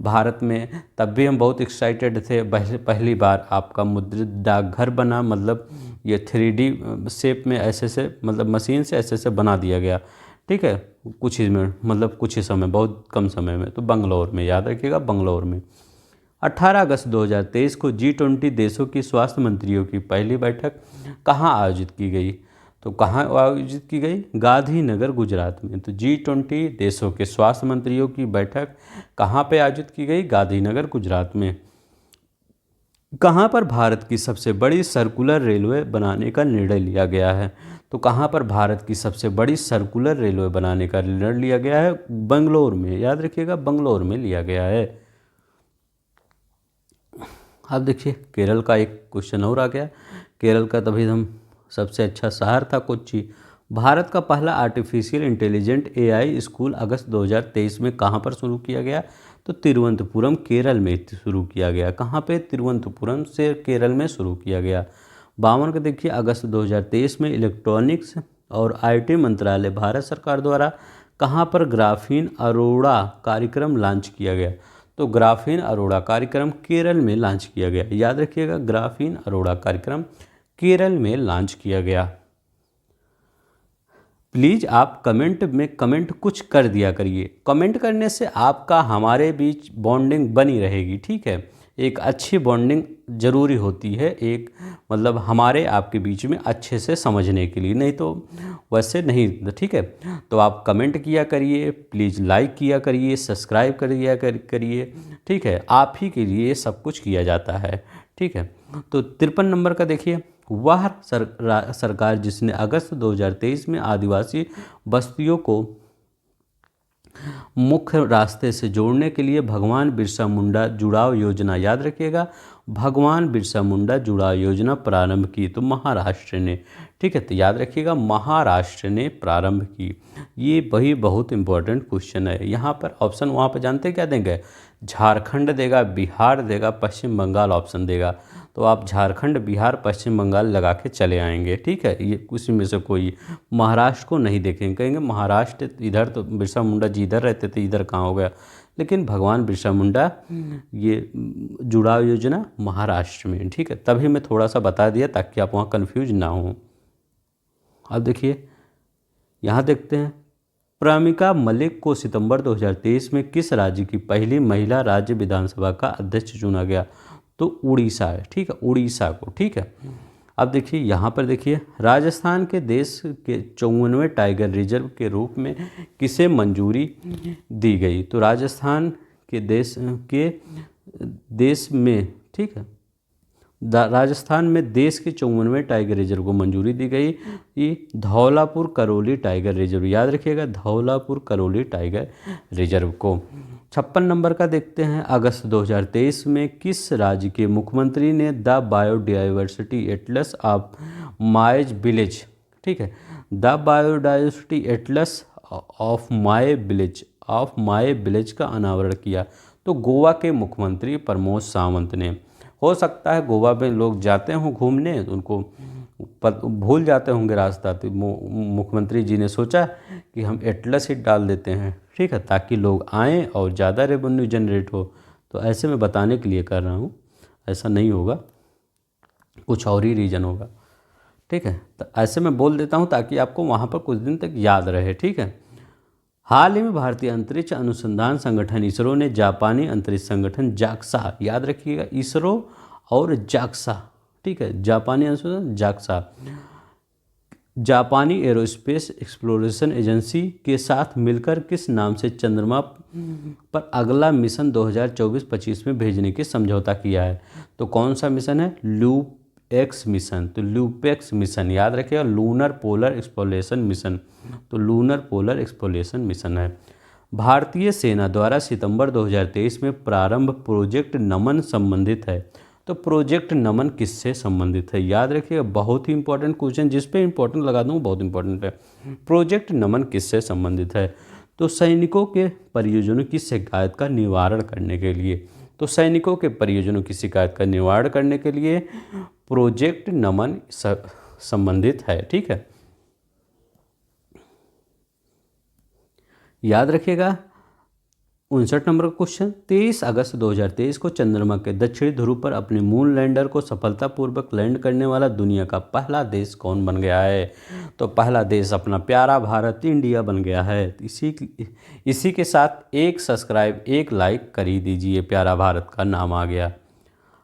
भारत में तब भी हम बहुत एक्साइटेड थे, पहली बार आपका मुद्रित डाकघर बना, मतलब ये 3D शेप में ऐसे से, मतलब मशीन से ऐसे से बना दिया गया। ठीक है, कुछ ही में, मतलब कुछ ही समय, बहुत कम समय में। तो बंगलौर में, याद रखिएगा बंगलौर में। 18 अगस्त 2023 को G20 देशों की स्वास्थ्य मंत्रियों की पहली बैठक कहाँ आयोजित की गई? तो कहाँ आयोजित की गई? गांधीनगर गुजरात में। तो G20 देशों के स्वास्थ्य मंत्रियों की बैठक कहाँ पे आयोजित की गई? गांधीनगर गुजरात में। कहाँ पर भारत की सबसे बड़ी सर्कुलर रेलवे बनाने का निर्णय लिया गया है? तो कहाँ पर भारत की सबसे बड़ी सर्कुलर रेलवे बनाने का निर्णय लिया गया है? बंगलोर में, याद रखिएगा बंगलोर में लिया गया है। अब देखिए केरल का एक क्वेश्चन और आ गया। केरल का तभी हम सबसे अच्छा शहर था कोच्चि। भारत का पहला आर्टिफिशियल इंटेलिजेंट AI स्कूल अगस्त 2023 में कहाँ पर शुरू किया गया? तो तिरुवनंतपुरम केरल में शुरू किया गया। कहाँ पे? तिरुवनंतपुरम से केरल में शुरू किया गया। 52 का देखिए, अगस्त 2023 में इलेक्ट्रॉनिक्स और IT मंत्रालय भारत सरकार द्वारा कहाँ पर ग्राफीन अरोड़ा कार्यक्रम लॉन्च किया गया? तो ग्राफीन अरोड़ा कार्यक्रम केरल में लॉन्च किया गया। याद रखिएगा ग्राफीन अरोड़ा कार्यक्रम केरल में लॉन्च किया गया। प्लीज़ आप कमेंट में कमेंट कुछ कर दिया करिए, कमेंट करने से आपका हमारे बीच बॉन्डिंग बनी रहेगी। ठीक है, एक अच्छी बॉन्डिंग ज़रूरी होती है, एक मतलब हमारे आपके बीच में अच्छे से समझने के लिए, नहीं तो वैसे नहीं। ठीक है, तो आप कमेंट किया करिए, प्लीज़ लाइक किया करिए, सब्सक्राइब करिए। ठीक है, आप ही के लिए सब कुछ किया जाता है। ठीक है, तो 53 नंबर का देखिए, वह सरकार जिसने अगस्त 2023 में आदिवासी बस्तियों को मुख्य रास्ते से जोड़ने के लिए भगवान बिरसा मुंडा जुड़ाव योजना, याद रखिएगा भगवान बिरसा मुंडा जुड़ाव योजना प्रारंभ की? तो महाराष्ट्र ने। ठीक है, तो याद रखिएगा महाराष्ट्र ने प्रारंभ की। ये वही बहुत इंपॉर्टेंट क्वेश्चन है। यहाँ पर ऑप्शन वहाँ पर जानते क्या देंगे? झारखंड देगा, बिहार देगा, पश्चिम बंगाल ऑप्शन देगा। तो आप झारखंड, बिहार, पश्चिम बंगाल लगा के चले आएंगे। ठीक है, ये कुछ में से कोई, महाराष्ट्र को नहीं देखेंगे, कहेंगे महाराष्ट्र इधर, तो बिरसा मुंडा जी इधर रहते थे, इधर कहाँ हो गया? लेकिन भगवान बिरसा मुंडा ये जुड़ाव योजना महाराष्ट्र में। ठीक है, तभी मैं थोड़ा सा बता दिया ताकि आप वहाँ कन्फ्यूज ना हो। अब देखिए यहाँ देखते हैं, प्रामिका मलिक को सितंबर 2023 में किस राज्य की पहली महिला राज्य विधानसभा का अध्यक्ष चुना गया? तो उड़ीसा है, ठीक है, उड़ीसा को, ठीक है। अब देखिए यहाँ पर देखिए, राजस्थान के देश के 54वें टाइगर रिजर्व के रूप में किसे मंजूरी दी गई? तो राजस्थान के देश में, ठीक है, राजस्थान में देश के 54वें टाइगर रिजर्व को मंजूरी दी गई। ये धौलापुर करौली टाइगर रिजर्व, याद रखिएगा, धौलापुर करौली टाइगर रिजर्व को। 56 नंबर का देखते हैं, अगस्त 2023 में किस राज्य के मुख्यमंत्री ने the biodiversity atlas of my village, ठीक है, the biodiversity atlas of my village का अनावरण किया? तो गोवा के मुख्यमंत्री प्रमोद सावंत ने। हो सकता है गोवा में लोग जाते हों घूमने, तो उनको भूल जाते होंगे रास्ता, तो मुख्यमंत्री जी ने सोचा कि हम एटलस ही डाल देते हैं, ठीक है, ताकि लोग आएँ और ज़्यादा रेवेन्यू जनरेट हो। तो ऐसे में बताने के लिए कर रहा हूँ, ऐसा नहीं होगा, कुछ और ही रीज़न होगा, ठीक है। तो ऐसे में बोल देता हूँ ताकि आपको वहाँ पर कुछ दिन तक याद रहे, ठीक है। हाल ही में भारतीय अंतरिक्ष अनुसंधान संगठन इसरो ने जापानी अंतरिक्ष संगठन जाक्सा, याद रखिएगा, इसरो और जाक्सा, ठीक है, जापानी अनुसंधान जाक्सा, जापानी एरोस्पेस एक्सप्लोरेशन एजेंसी के साथ मिलकर किस नाम से चंद्रमा पर अगला मिशन 2024-25 में भेजने की समझौता किया है? तो कौन सा मिशन है? LUPEX mission. तो लूपेक्स मिशन, याद रखिएगा, लूनर पोलर एक्सप्लोरेशन मिशन। तो लूनर पोलर एक्सप्लोरेशन मिशन है। भारतीय सेना द्वारा सितंबर 2023 में प्रारंभ प्रोजेक्ट नमन संबंधित है। तो प्रोजेक्ट नमन किससे संबंधित है? याद रखिएगा, बहुत ही इंपॉर्टेंट क्वेश्चन, जिस पे इंपॉर्टेंट लगा दूँ बहुत इंपॉर्टेंट है। प्रोजेक्ट नमन किससे संबंधित है? तो सैनिकों के परियोजनों की शिकायत का निवारण करने के लिए। तो सैनिकों के परियोजनों की शिकायत का निवारण करने के लिए प्रोजेक्ट नमन संबंधित है, ठीक है। याद रखिएगा 59 नंबर का क्वेश्चन, 23 अगस्त 2023 को चंद्रमा के दक्षिणी ध्रुव पर अपने मून लैंडर को सफलतापूर्वक लैंड करने वाला दुनिया का पहला देश कौन बन गया है? तो पहला देश अपना प्यारा भारत, इंडिया बन गया है। इसी के साथ एक सब्सक्राइब, एक लाइक कर ही दीजिए, प्यारा भारत का नाम आ गया।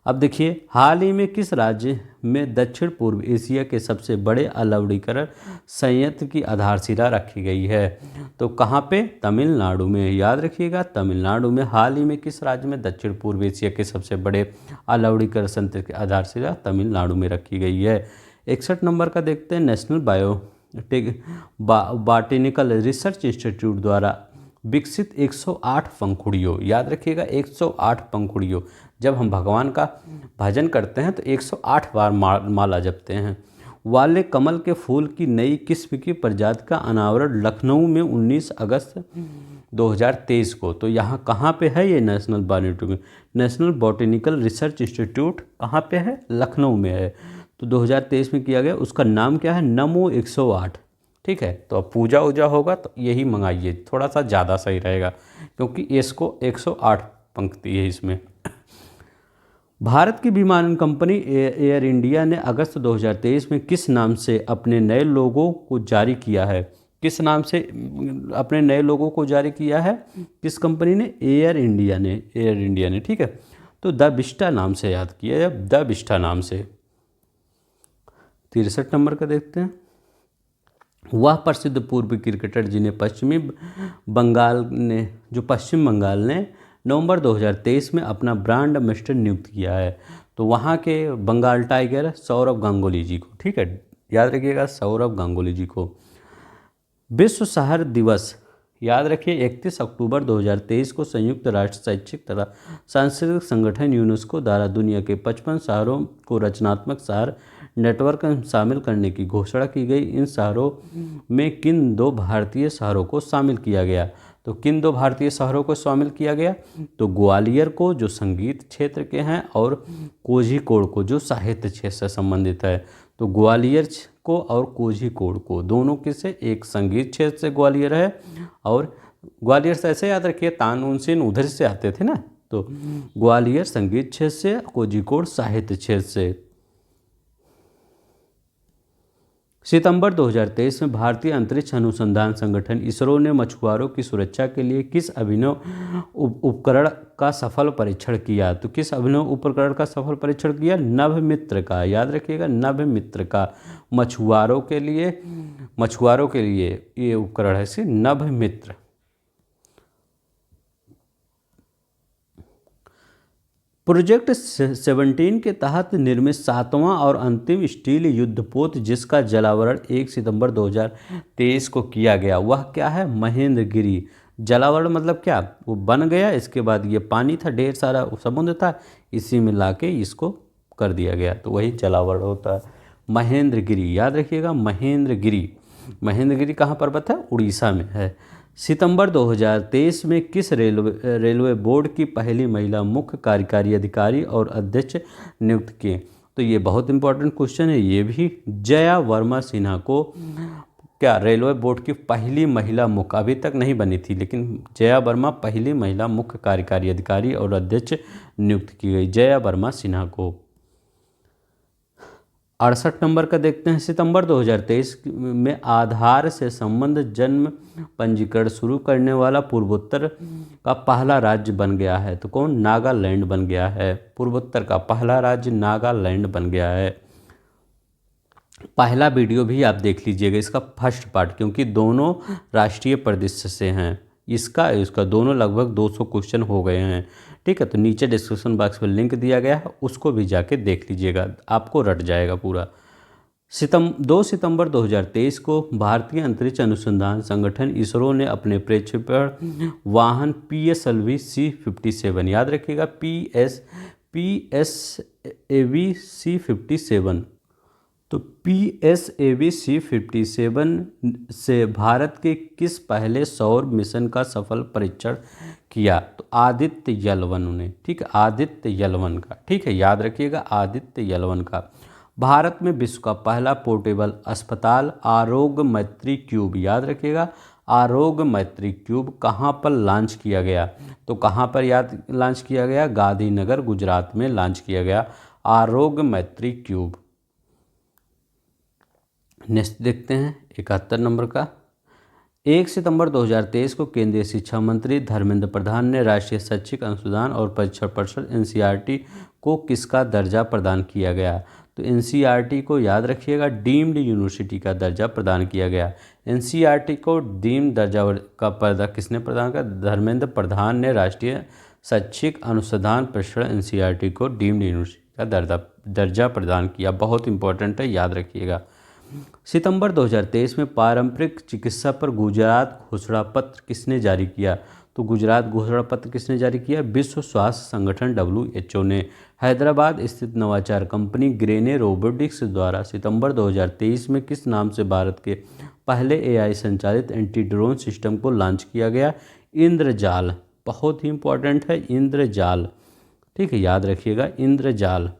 अब देखिए, हाल ही में किस राज्य में दक्षिण पूर्व एशिया के सबसे बड़े अलवड़ीकरण संयंत्र की आधारशिला रखी गई है? तो कहाँ पे? तमिलनाडु में। याद रखिएगा, तमिलनाडु में। हाल ही में किस राज्य में दक्षिण पूर्व एशिया के सबसे बड़े अलवड़ीकरण संयंत्र की आधारशिला तमिलनाडु में रखी गई है? 61 नंबर का देखते हैं, नेशनल बॉटेनिकल रिसर्च इंस्टीट्यूट द्वारा विकसित 108 पंखुड़ियों, याद रखिएगा 108 पंखुड़ियों। जब हम भगवान का भजन करते हैं तो 108 बार माला जपते हैं, वाले कमल के फूल की नई किस्म की प्रजाति का अनावरण लखनऊ में 19 अगस्त 2023 को। तो यहाँ कहाँ पे है ये नेशनल बॉटेनिकल रिसर्च इंस्टीट्यूट? कहाँ पे है? लखनऊ में है। तो 2023 में किया गया। उसका नाम क्या है? नमो 108, ठीक है। तो अब पूजा वूजा होगा तो यही मंगाइए, थोड़ा सा ज़्यादा सही रहेगा, क्योंकि इसको 108 पंक्ति है इसमें। भारत की विमान कंपनी एयर इंडिया ने अगस्त 2023 में किस नाम से अपने नए लोगो को जारी किया है? किस नाम से अपने नए लोगों को जारी किया है? किस कंपनी ने? एयर इंडिया ने, ठीक है। तो द विस्टा नाम से याद किया है, द विस्टा नाम से। 63 नंबर का देखते हैं, वह प्रसिद्ध पूर्व क्रिकेटर जिन्हें पश्चिम बंगाल ने नवंबर 2023 में अपना ब्रांड एम्बेसडर नियुक्त किया है। तो वहाँ के बंगाल टाइगर सौरव गांगुली जी को, ठीक है, याद रखिएगा, सौरव गांगुली जी को। विश्व शहर दिवस, याद रखिए 31 अक्टूबर 2023 को संयुक्त राष्ट्र शैक्षिक तथा सांस्कृतिक संगठन यूनेस्को द्वारा दुनिया के 55 शहरों को रचनात्मक शहर नेटवर्क में शामिल करने की घोषणा की गई। इन शहरों में किन 2 भारतीय शहरों को शामिल किया गया? तो किन 2 भारतीय शहरों को शामिल किया गया? तो ग्वालियर को, जो संगीत क्षेत्र के हैं, और कोझिकोड को, जो साहित्य क्षेत्र से संबंधित है। तो ग्वालियर को और कोझिकोड को, दोनों के से एक संगीत क्षेत्र से ग्वालियर है, और ग्वालियर से ऐसे याद रखिए, तानसेन उधर से आते थे ना, तो ग्वालियर संगीत क्षेत्र से, कोझिकोड साहित्य क्षेत्र से। सितंबर 2023 में भारतीय अंतरिक्ष अनुसंधान संगठन इसरो ने मछुआरों की सुरक्षा के लिए किस अभिनव उपकरण का सफल परीक्षण किया? तो किस अभिनव उपकरण का सफल परीक्षण किया? नभमित्र का। याद रखिएगा, नभमित्र का। मछुआरों के लिए ये उपकरण है सी नभमित्र। प्रोजेक्ट 17 के तहत निर्मित 7वां और अंतिम स्टील युद्धपोत जिसका जलावरण 1 सितंबर 2023 को किया गया, वह क्या है? महेंद्रगिरी। जलावरण मतलब क्या? वो बन गया, इसके बाद ये पानी था, ढेर सारा समुद्र था, इसी में लाके इसको कर दिया गया, तो वही जलावरण होता है। महेंद्रगिरी याद रखिएगा, महेंद्रगिरी। महेंद्रगिरी कहाँ पर्वत है? उड़ीसा में है। सितंबर 2023 में किस रेलवे बोर्ड की पहली महिला मुख्य कार्यकारी अधिकारी और अध्यक्ष नियुक्त किए? तो ये बहुत इंपॉर्टेंट क्वेश्चन है ये भी। जया वर्मा सिन्हा को क्या रेलवे बोर्ड की पहली महिला मुख्य, अभी तक नहीं बनी थी, लेकिन जया वर्मा पहली महिला मुख्य कार्यकारी अधिकारी और अध्यक्ष नियुक्त की गई, जया वर्मा सिन्हा को। 68 नंबर का देखते हैं। सितंबर 2023 में आधार से संबंध जन्म पंजीकरण शुरू करने वाला पूर्वोत्तर का पहला राज्य बन गया है, तो कौन? नागालैंड बन गया है। पूर्वोत्तर का पहला राज्य नागालैंड बन गया है। पहला वीडियो भी आप देख लीजिएगा, इसका फर्स्ट पार्ट, क्योंकि दोनों राष्ट्रीय परिदृश्य से हैं। इसका दोनों लगभग 200 क्वेश्चन हो गए हैं। ठीक है, तो नीचे डिस्क्रिप्शन बॉक्स में लिंक दिया गया है, उसको भी जाके देख लीजिएगा, आपको रट जाएगा पूरा। 2 सितंबर 2023 को भारतीय अंतरिक्ष अनुसंधान संगठन इसरो ने अपने प्रक्षेपण वाहन PSLV C57, याद रखिएगा PSAV C57, तो PSAV C57 से भारत के किस पहले सौर मिशन का सफल परीक्षण किया? तो आदित्य L1 ने। ठीक है, आदित्य L1 का। ठीक है, याद रखिएगा, आदित्य L1 का। भारत में विश्व का पहला पोर्टेबल अस्पताल आरोग्य मैत्री क्यूब, याद रखिएगा, आरोग्य मैत्री क्यूब कहाँ पर लॉन्च किया गया? तो कहाँ पर लॉन्च किया गया? गांधीनगर गुजरात में लॉन्च किया गया आरोग्य मैत्री क्यूब। नेक्स्ट देखते हैं 71 नंबर का। 1 सितंबर 2023 को केंद्रीय शिक्षा मंत्री धर्मेंद्र प्रधान ने राष्ट्रीय शैक्षिक अनुसंधान और परीक्षण परिषद NCERT को किसका दर्जा प्रदान किया गया? तो NCERT को याद रखिएगा डीम्ड यूनिवर्सिटी का दर्जा प्रदान किया गया। NCERT को डीम्ड दर्जा का पर्दा किसने प्रदान किया? धर्मेंद्र प्रधान ने राष्ट्रीय शैक्षिक अनुसंधान परिषद NCERT को डीम्ड यूनिवर्सिटी का दर्जा प्रदान किया। बहुत इंपॉर्टेंट है, याद रखिएगा। सितंबर 2023 में पारंपरिक चिकित्सा पर गुजरात घोषणा पत्र किसने जारी किया? तो गुजरात घोषणा पत्र किसने जारी किया? विश्व स्वास्थ्य संगठन WHO ने। हैदराबाद स्थित नवाचार कंपनी ग्रेने रोबोटिक्स द्वारा सितंबर 2023 में किस नाम से भारत के पहले AI संचालित एंटी ड्रोन सिस्टम को लॉन्च किया गया? इंद्रजाल। बहुत ही इंपॉर्टेंट है, इंद्रजाल। ठीक है, याद रखिएगा, इंद्रजाल।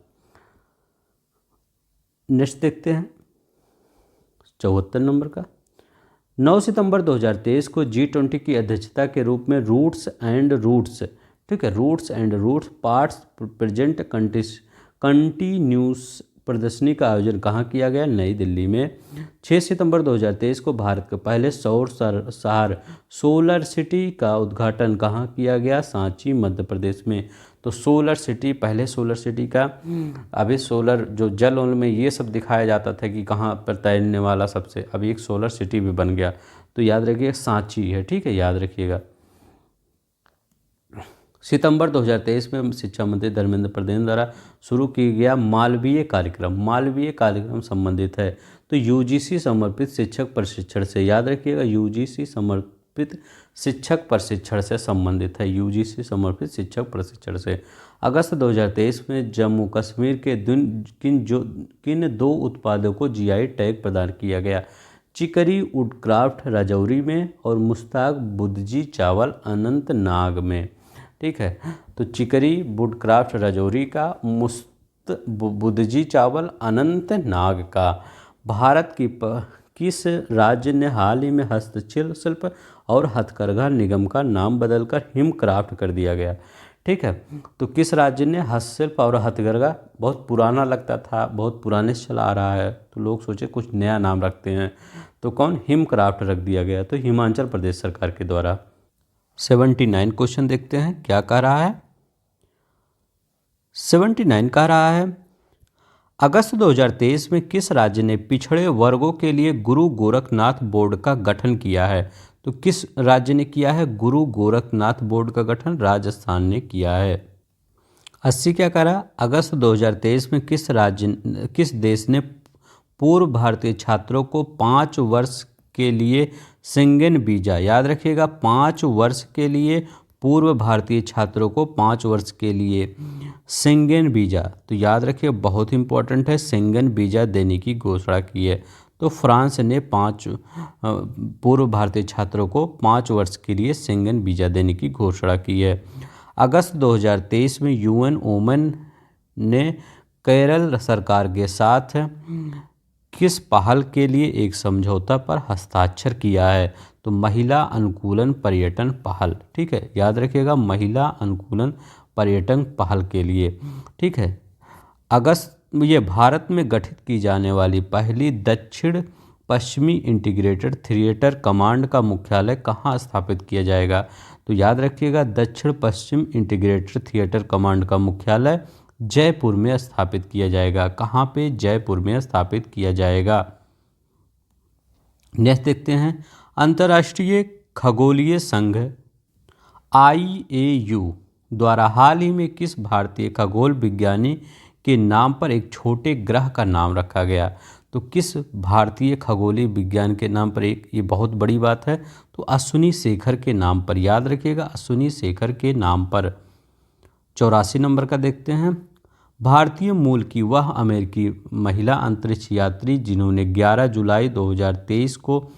नेक्स्ट देखते हैं 74 नंबर का। 9 सितंबर 2023 को G20 की अध्यक्षता के रूप में रूट्स एंड रूट्स, ठीक है, roots and roots past present continuous प्रदर्शनी का आयोजन कहाँ किया गया? नई दिल्ली में। 6 सितंबर 2023 को भारत के पहले सौर शहर सोलर सिटी का उद्घाटन कहाँ किया गया? सांची मध्य प्रदेश में। तो सोलर सिटी, पहले सोलर सिटी का, अभी सोलर जो जल में ये सब दिखाया जाता था कि कहाँ पर तैरने वाला सबसे, अभी एक सोलर सिटी भी बन गया, तो याद रखिएगा सांची है। ठीक है, याद रखिएगा। सितंबर 2023 में शिक्षा मंत्री धर्मेंद्र प्रधान द्वारा शुरू किया गया मालवीय कार्यक्रम संबंधित है, तो UGC समर्पित शिक्षक प्रशिक्षण से, याद रखिएगा, UGC समर्पित शिक्षक प्रशिक्षण से संबंधित है, UGC समर्पित शिक्षक प्रशिक्षण से। अगस्त 2023 में जम्मू कश्मीर के किन 2 उत्पादों को GI टैग प्रदान किया गया? चिकरी वुडक्राफ्ट राजौरी में और मुश्ताक बुद्धजी चावल अनंतनाग में। ठीक है, तो चिकरी वुडक्राफ्ट राजौरी का, बुद्धजी चावल अनंतनाग का। भारत की किस राज्य ने हाल ही में हस्तशिल्प और हथकरघा निगम का नाम बदलकर हिमक्राफ्ट कर दिया गया? ठीक है। तो किस राज्य ने हस्तशिल्प और हथकरघा, बहुत पुराना लगता था, बहुत पुराने से चला आ रहा है, तो लोग सोचे कुछ नया नाम रखते हैं, तो कौन, हिमक्राफ्ट रख दिया गया, तो हिमाचल प्रदेश सरकार के द्वारा। 79 क्वेश्चन देखते हैं क्या कह रहा है। 79 कह रहा है, अगस्त 2023 में किस राज्य ने पिछड़े वर्गों के लिए गुरु गोरखनाथ बोर्ड का गठन किया है। तो किस राज्य ने किया है गुरु गोरखनाथ बोर्ड का गठन, राजस्थान ने किया है। 80 क्या करा, अगस्त 2023 में किस देश ने पूर्व भारतीय छात्रों को 5 वर्ष के लिए शेंगेन वीज़ा, याद रखिएगा 5 वर्ष के लिए पूर्व भारतीय छात्रों को 5 वर्ष के लिए शेंगेन वीज़ा, तो याद रखिए बहुत इंपॉर्टेंट है, शेंगेन वीज़ा देने की घोषणा की है। तो फ्रांस ने 5 पूर्व भारतीय छात्रों को 5 वर्ष के लिए शेंगेन वीज़ा देने की घोषणा की है। अगस्त 2023 में यूएन वुमेन ने केरल सरकार के साथ किस पहल के लिए एक समझौता पर हस्ताक्षर किया है। तो महिला अनुकूलन पर्यटन पहल, ठीक है, याद रखिएगा महिला अनुकूलन पर्यटन पहल के लिए, ठीक है। अगस्त ये भारत में गठित की जाने वाली पहली दक्षिण पश्चिमी इंटीग्रेटेड थिएटर कमांड का मुख्यालय कहाँ स्थापित किया जाएगा। तो याद रखिएगा दक्षिण पश्चिम इंटीग्रेटेड थिएटर कमांड का मुख्यालय जयपुर में स्थापित किया जाएगा। कहाँ पे, जयपुर में स्थापित किया जाएगा। नेक्स्ट देखते हैं, अंतर्राष्ट्रीय खगोलीय संघ IAU द्वारा हाल ही में किस भारतीय खगोल विज्ञानी के नाम पर एक छोटे ग्रह का नाम रखा गया। तो किस भारतीय खगोलीय विज्ञान के नाम पर एक, ये बहुत बड़ी बात है, तो अश्विनी शेखर के नाम पर, याद रखिएगा अश्विनी शेखर के नाम पर। 84 नंबर का देखते हैं, भारतीय मूल की वह अमेरिकी महिला अंतरिक्ष यात्री जिन्होंने 11 जुलाई 2023 को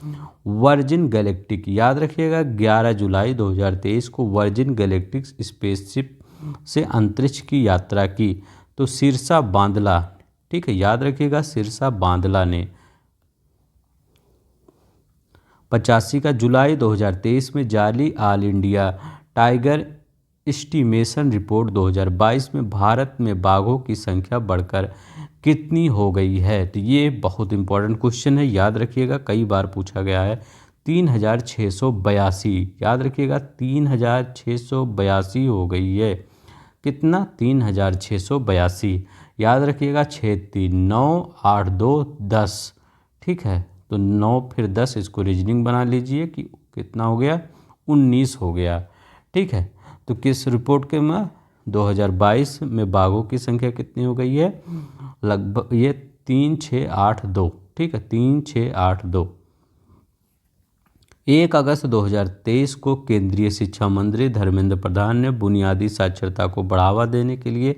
वर्जिन गैलेक्टिक, याद रखिएगा 11 जुलाई 2023 को वर्जिन गैलेक्टिक स्पेसशिप से अंतरिक्ष की यात्रा की। तो सिरसा बांदला, ठीक है, याद रखिएगा सिरसा बांदला ने। 85 का, जुलाई 2023 में जारी all India tiger estimation report 2022 में भारत में बाघों की संख्या बढ़कर कितनी हो गई है। तो ये बहुत इंपॉर्टेंट क्वेश्चन है, याद रखिएगा कई बार पूछा गया है। 3682, याद रखिएगा 3682 हो गई है। कितना, 3682, याद रखिएगा 6 3 9 8 2 10, ठीक है। तो 9 फिर 10, इसको रीजनिंग बना लीजिए कि कितना हो गया, 19 हो गया, ठीक है। तो किस रिपोर्ट के में 2022 में बाघों की संख्या कितनी हो गई है, लगभग ये 3682, ठीक है 3682। 1 अगस्त 2023 को केंद्रीय शिक्षा मंत्री धर्मेंद्र प्रधान ने बुनियादी साक्षरता को बढ़ावा देने के लिए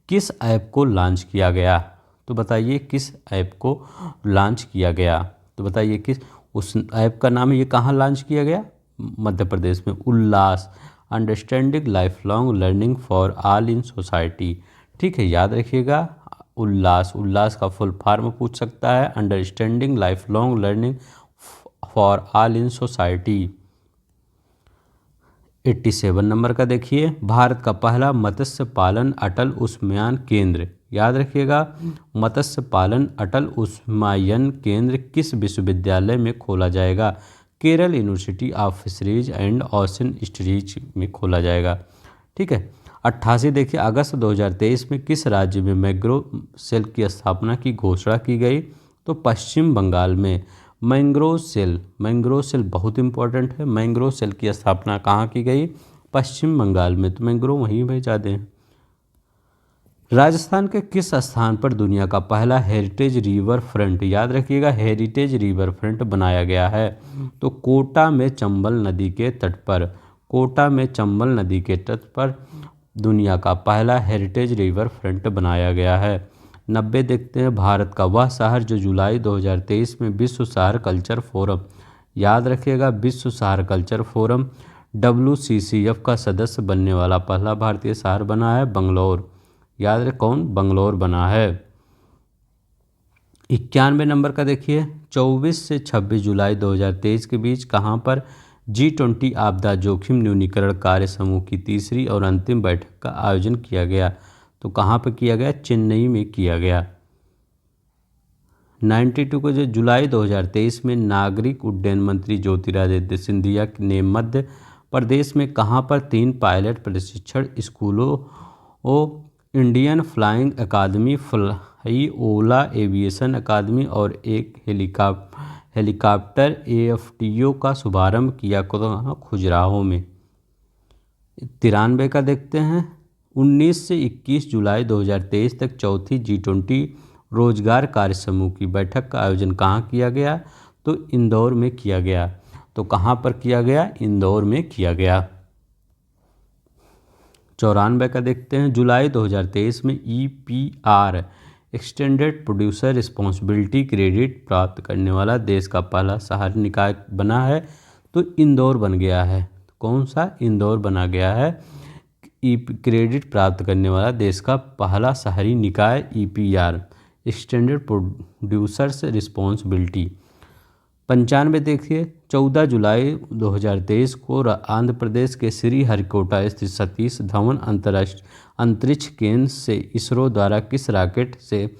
किस ऐप को लॉन्च किया गया। तो बताइए किस ऐप को लॉन्च किया गया, तो बताइए किस, उस ऐप का नाम है, ये कहाँ लॉन्च किया गया, मध्य प्रदेश में, Ullas, understanding life long learning for all in society, ठीक है, याद रखिएगा उल्लास, उल्लास का फुल फॉर्म पूछ सकता है, understanding life long learning for all in society. 87 number का देखिए, भारत का पहला मत्स्य पालन अटल उष्मायन केंद्र, याद रखिएगा मत्स्य पालन अटल उष्मायन केंद्र किस विश्वविद्यालय में खोला जाएगा। Kerala university of fisheries and ocean studies में खोला जाएगा, ठीक है। 88 देखिए, अगस्त 2023 में किस राज्य में मैंग्रोव सेल की स्थापना की घोषणा की गई। तो पश्चिम बंगाल में मैंग्रोव सेल बहुत इंपॉर्टेंट है, मैंग्रोव सेल की स्थापना कहाँ की गई, पश्चिम बंगाल में, तो मैंग्रोव वहीं भेजा दें। राजस्थान के किस स्थान पर दुनिया का पहला हेरिटेज रिवर फ्रंट, याद रखिएगा हेरिटेज रिवर फ्रंट बनाया गया है। तो कोटा में चंबल नदी के तट पर, कोटा में चंबल नदी के तट पर दुनिया का पहला हेरिटेज रिवर फ्रंट बनाया गया है। 90 देखते हैं, भारत का वह शहर जो जुलाई 2023 में विश्व शहर कल्चर फोरम, याद रखिएगा विश्व शहर कल्चर फोरम WCCF का सदस्य बनने वाला पहला भारतीय शहर बना है, बंगलौर, याद रहे कौन, बंगलौर बना है। 91 नंबर का देखिए, 24 से 26 जुलाई 2023 के बीच कहाँ पर G20 आपदा जोखिम न्यूनीकरण कार्य समूह की तीसरी और अंतिम बैठक का आयोजन किया गया? तो कहाँ पर किया गया? चेन्नई में किया गया। 92 को जो जुलाई 2023 में नागरिक उड्डयन मंत्री ज्योतिरादित्य सिंधिया ने मध्य प्रदेश में कहाँ पर 3 पायलट प्रशिक्षण स्कूलों इंडियन फ्लाइंग अकादमी, फ्लाईओला एविएशन अकादमी और एक हेलीकॉप्टर AFTO का शुभारंभ किया? खजुराहो में। 93 का देखते हैं। 19 से 21 जुलाई 2023 तक चौथी G20 रोजगार कार्य समूह की बैठक का आयोजन कहाँ किया गया? तो इंदौर में किया गया। तो कहाँ पर किया गया? इंदौर में किया गया। 94 का देखते हैं। जुलाई 2023 में EPR extended producer responsibility credit प्राप्त करने वाला देश का पहला शहरी निकाय बना है? तो इंदौर बन गया है। कौन सा? इंदौर बना गया है। क्रेडिट प्राप्त करने वाला देश का पहला शहरी निकाय EPR एक्सटेंडेड प्रोड्यूसर्स रिस्पॉन्सिबिलिटी। 95 देखिए। 14 जुलाई 2023 को आंध्र प्रदेश के श्रीहरिकोटा स्थित सतीश धवन अंतरिक्ष केंद्र से इसरो द्वारा किस रॉकेट से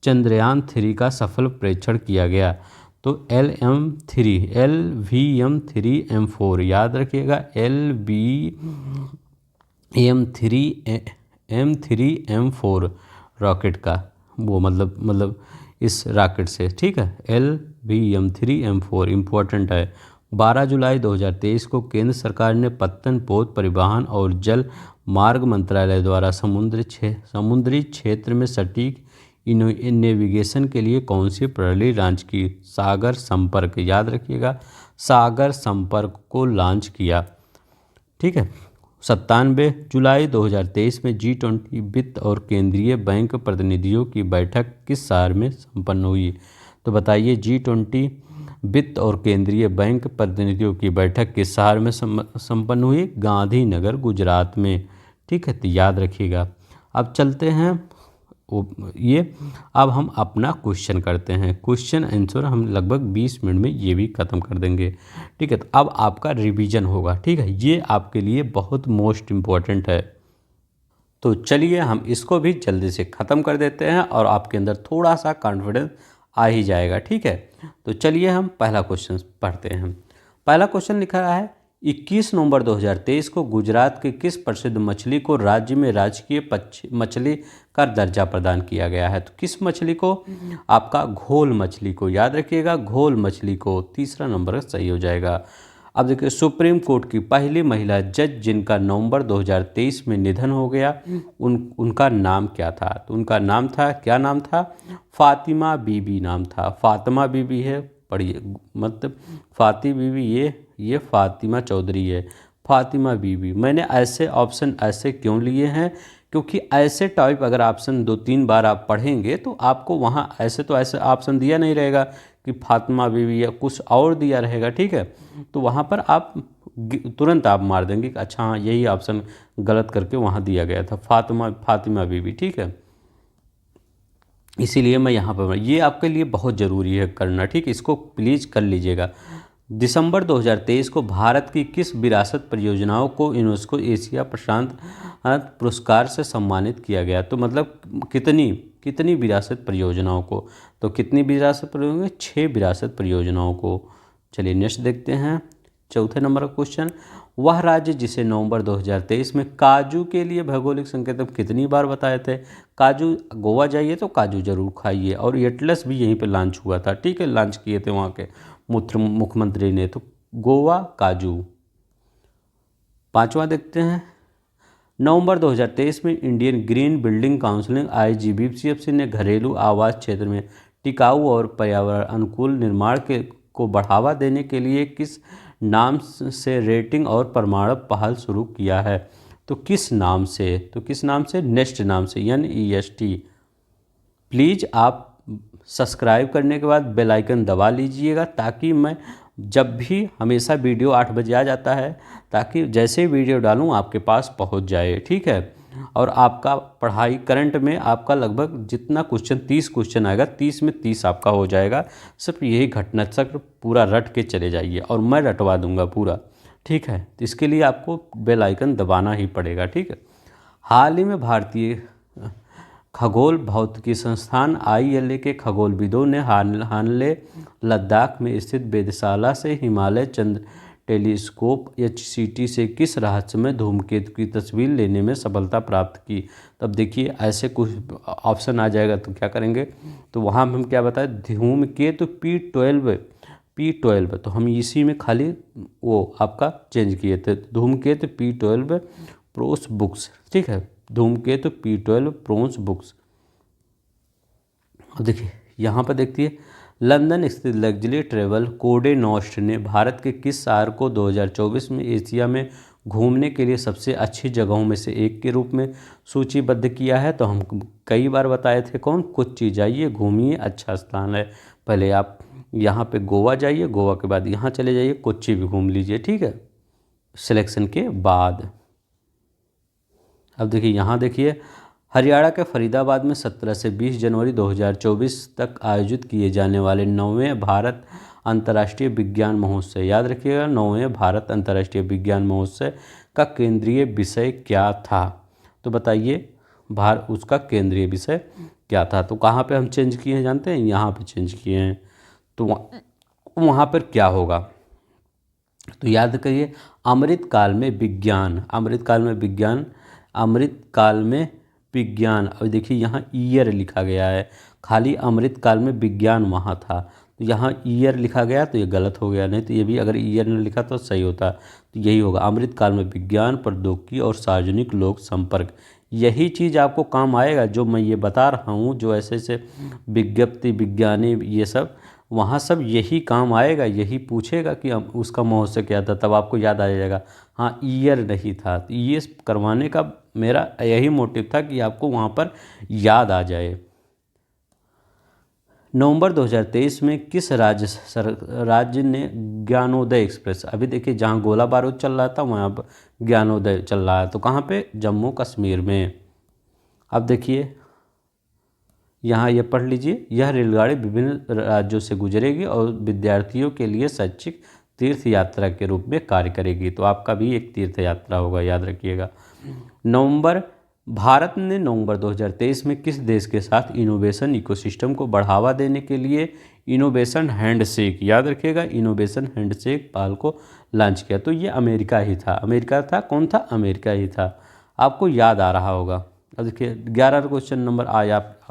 चंद्रयान 3 का सफल परीक्षण किया गया? तो LVM-3M4 याद रखिएगा। LVM-3M4 रॉकेट का वो मतलब इस रॉकेट से, ठीक है। LVM-3M4 इम्पोर्टेंट है। 12 जुलाई 2023 को केंद्र सरकार ने पत्तन पोत परिवहन और जल मार्ग मंत्रालय द्वारा समुद्री क्षेत्र में सटीक नेविगेशन के लिए कौन सी प्रणाली लॉन्च की? सागर संपर्क, याद रखिएगा, सागर संपर्क को लॉन्च किया, ठीक है। 97 जुलाई 2023 में G20 वित्त और केंद्रीय बैंक प्रतिनिधियों की बैठक किस शहर में संपन्न हुई? तो बताइए, G20 वित्त और केंद्रीय बैंक प्रतिनिधियों की बैठक किस शहर में संपन्न हुई? गांधीनगर, गुजरात में, ठीक है। तो याद रखिएगा। अब चलते हैं अब हम अपना क्वेश्चन करते हैं। क्वेश्चन आंसर हम लगभग 20 मिनट में ये भी ख़त्म कर देंगे, ठीक है। तो अब आपका रिवीजन होगा, ठीक है। ये आपके लिए बहुत मोस्ट इम्पॉर्टेंट है। तो चलिए हम इसको भी जल्दी से ख़त्म कर देते हैं और आपके अंदर थोड़ा सा कॉन्फिडेंस आ ही जाएगा, ठीक है। तो चलिए हम पहला क्वेश्चन पढ़ते हैं। पहला क्वेश्चन लिखा रहा है, 21 नवंबर 2023 को गुजरात के किस प्रसिद्ध मछली को राज्य में राजकीय मछली का दर्जा प्रदान किया गया है? तो किस मछली को? आपका घोल मछली को, याद रखिएगा, घोल मछली को। तीसरा नंबर सही हो जाएगा। अब देखिए, सुप्रीम कोर्ट की पहली महिला जज जिनका नवंबर 2023 में निधन हो गया, उनका नाम क्या था? तो उनका नाम था, क्या नाम था? फातिमा बीबी नाम था। फातिमा बीबी है, पढ़िए, मतलब फातिमा बीबी, ये फातिमा चौधरी है, फातिमा बीबी। मैंने ऐसे ऑप्शन ऐसे क्यों लिए हैं? क्योंकि ऐसे टाइप अगर ऑप्शन 2-3 बार आप पढ़ेंगे तो आपको वहाँ ऐसे ऑप्शन दिया नहीं रहेगा कि फातिमा बीबी या कुछ और दिया रहेगा, ठीक है। तो वहाँ पर आप तुरंत आप मार देंगे कि अच्छा हाँ यही ऑप्शन गलत करके वहाँ दिया गया था, फातिमा बीबी, ठीक है। इसीलिए मैं यहाँ पर, ये आपके लिए बहुत ज़रूरी है करना, ठीक है। इसको प्लीज़ कर लीजिएगा। दिसंबर 2023 को भारत की किस विरासत परियोजनाओं को यूनेस्को एशिया प्रशांत पुरस्कार से सम्मानित किया गया? तो मतलब कितनी विरासत परियोजनाओं को? तो कितनी विरासत परियोजनाओं? 6 विरासत परियोजनाओं को। चलिए नेक्स्ट देखते हैं। चौथे नंबर का क्वेश्चन, वह राज्य जिसे नवंबर 2023 में काजू के लिए भौगोलिक संकेतक कितनी बार बताए थे? काजू, गोवा जाइए तो काजू जरूर खाइए, और एटलस भी यहीं पे लॉन्च हुआ था, ठीक है, लॉन्च किए थे वहाँ के मुख्यमंत्री ने। तो गोवा, काजू। पांचवा देखते हैं, नवंबर 2023 में Indian green building council IGBC ने घरेलू आवास क्षेत्र में टिकाऊ और पर्यावरण अनुकूल निर्माण को बढ़ावा देने के लिए किस नाम से रेटिंग और प्रमाणन पहल शुरू किया है? तो किस नाम से? तो किस नाम से? नेस्ट नाम से, NEST। प्लीज़ आप सब्सक्राइब करने के बाद बेल आइकन दबा लीजिएगा, ताकि मैं जब भी, हमेशा वीडियो 8 बजे आ जाता है, ताकि जैसे वीडियो डालूं आपके पास पहुंच जाए, ठीक है। और आपका पढ़ाई करंट में आपका लगभग जितना क्वेश्चन 30 क्वेश्चन आएगा, 30 में 30 आपका हो जाएगा। सिर्फ यही घटना चक्र पूरा रट के चले जाइए और मैं रटवा दूंगा पूरा। ठीक है, तो इसके लिए आपको बेल आइकन दबाना ही पड़ेगा। ठीक है, हाल ही में भारतीय खगोल भौतिकी संस्थान ILA के खगोलविदों ने हानले लद्दाख में स्थित वेधशाला से हिमालय चंद्र टेलीस्कोप HCT से किस रहस्यमय धूमकेतु की तस्वीर लेने में सफलता प्राप्त की। तब देखिए ऐसे कुछ ऑप्शन आ जाएगा तो क्या करेंगे, तो वहाँ हम क्या बताएं, धूमकेतु P12 तो हम इसी में खाली वो आपका चेंज किए थे, धूमकेतु P12 प्रोस बुक्स। ठीक है, धूमकेतु P12 प्रोस बुक्स। अब देखिए यहाँ पर देखिए, लंदन स्थित लग्जरी ट्रेवल कोडे नॉस्ट ने भारत के किस शहर को 2024 में एशिया में घूमने के लिए सबसे अच्छी जगहों में से एक के रूप में सूचीबद्ध किया है। तो हम कई बार बताए थे, कौन, कोच्चि जाइए, घूमिए, अच्छा स्थान है। पहले आप यहाँ पे गोवा जाइए, गोवा के बाद यहाँ चले जाइए, कोच्चि भी घूम लीजिए। ठीक है, सिलेक्शन के बाद। अब देखिए यहाँ देखिए, हरियाणा के फरीदाबाद में 17 से 20 जनवरी 2024 तक आयोजित किए जाने वाले 9वें भारत अंतर्राष्ट्रीय विज्ञान महोत्सव, याद रखिएगा 9वें भारत अंतर्राष्ट्रीय विज्ञान महोत्सव का केंद्रीय विषय क्या था। तो बताइए उसका केंद्रीय विषय क्या था। तो कहाँ पे हम चेंज किए हैं जानते हैं, यहाँ पे चेंज किए हैं। तो वहाँ पर क्या होगा, तो याद करिए, अमृतकाल में विज्ञान, अमृतकाल में विज्ञान, अमृतकाल में विज्ञान। अब देखिए यहाँ ईयर लिखा गया है, खाली अमृतकाल में विज्ञान वहाँ था, तो यहाँ ईयर लिखा गया तो ये गलत हो गया, नहीं तो ये भी अगर ईयर ने लिखा तो सही होता। तो यही होगा, अमृतकाल में विज्ञान, प्रौद्योगिकी और सार्वजनिक लोक संपर्क। यही चीज़ आपको काम आएगा जो मैं ये बता रहा हूँ, जो ऐसे ऐसे विज्ञप्ति, विज्ञानी, ये सब वहाँ सब यही काम आएगा, यही पूछेगा कि उसका महोत्सव क्या था, तब आपको याद आ जाएगा। हाँ, ईयर नहीं था, तो ये करवाने का मेरा यही मोटिव था कि आपको वहाँ पर याद आ जाए। नवंबर 2023 में किस राज्य ने ज्ञानोदय एक्सप्रेस, अभी देखिए जहाँ गोला बारूद चल रहा था वहाँ पर ज्ञानोदय चल रहा है, तो कहाँ पे, जम्मू कश्मीर में। अब देखिए यहाँ ये पढ़ लीजिए, यह रेलगाड़ी विभिन्न राज्यों से गुजरेगी और विद्यार्थियों के लिए शैक्षिक तीर्थ यात्रा के रूप में कार्य करेगी। तो आपका भी एक तीर्थ यात्रा होगा, याद रखिएगा। भारत ने नवंबर 2023 में किस देश के साथ इनोवेशन इकोसिस्टम को बढ़ावा देने के लिए इनोवेशन हैंडशेक, याद रखिएगा, इनोवेशन हैंडशेक पहल को लॉन्च किया। तो ये अमेरिका ही था, अमेरिका था, कौन था, अमेरिका ही था। आपको याद आ रहा होगा। अब देखिए 11 क्वेश्चन नंबर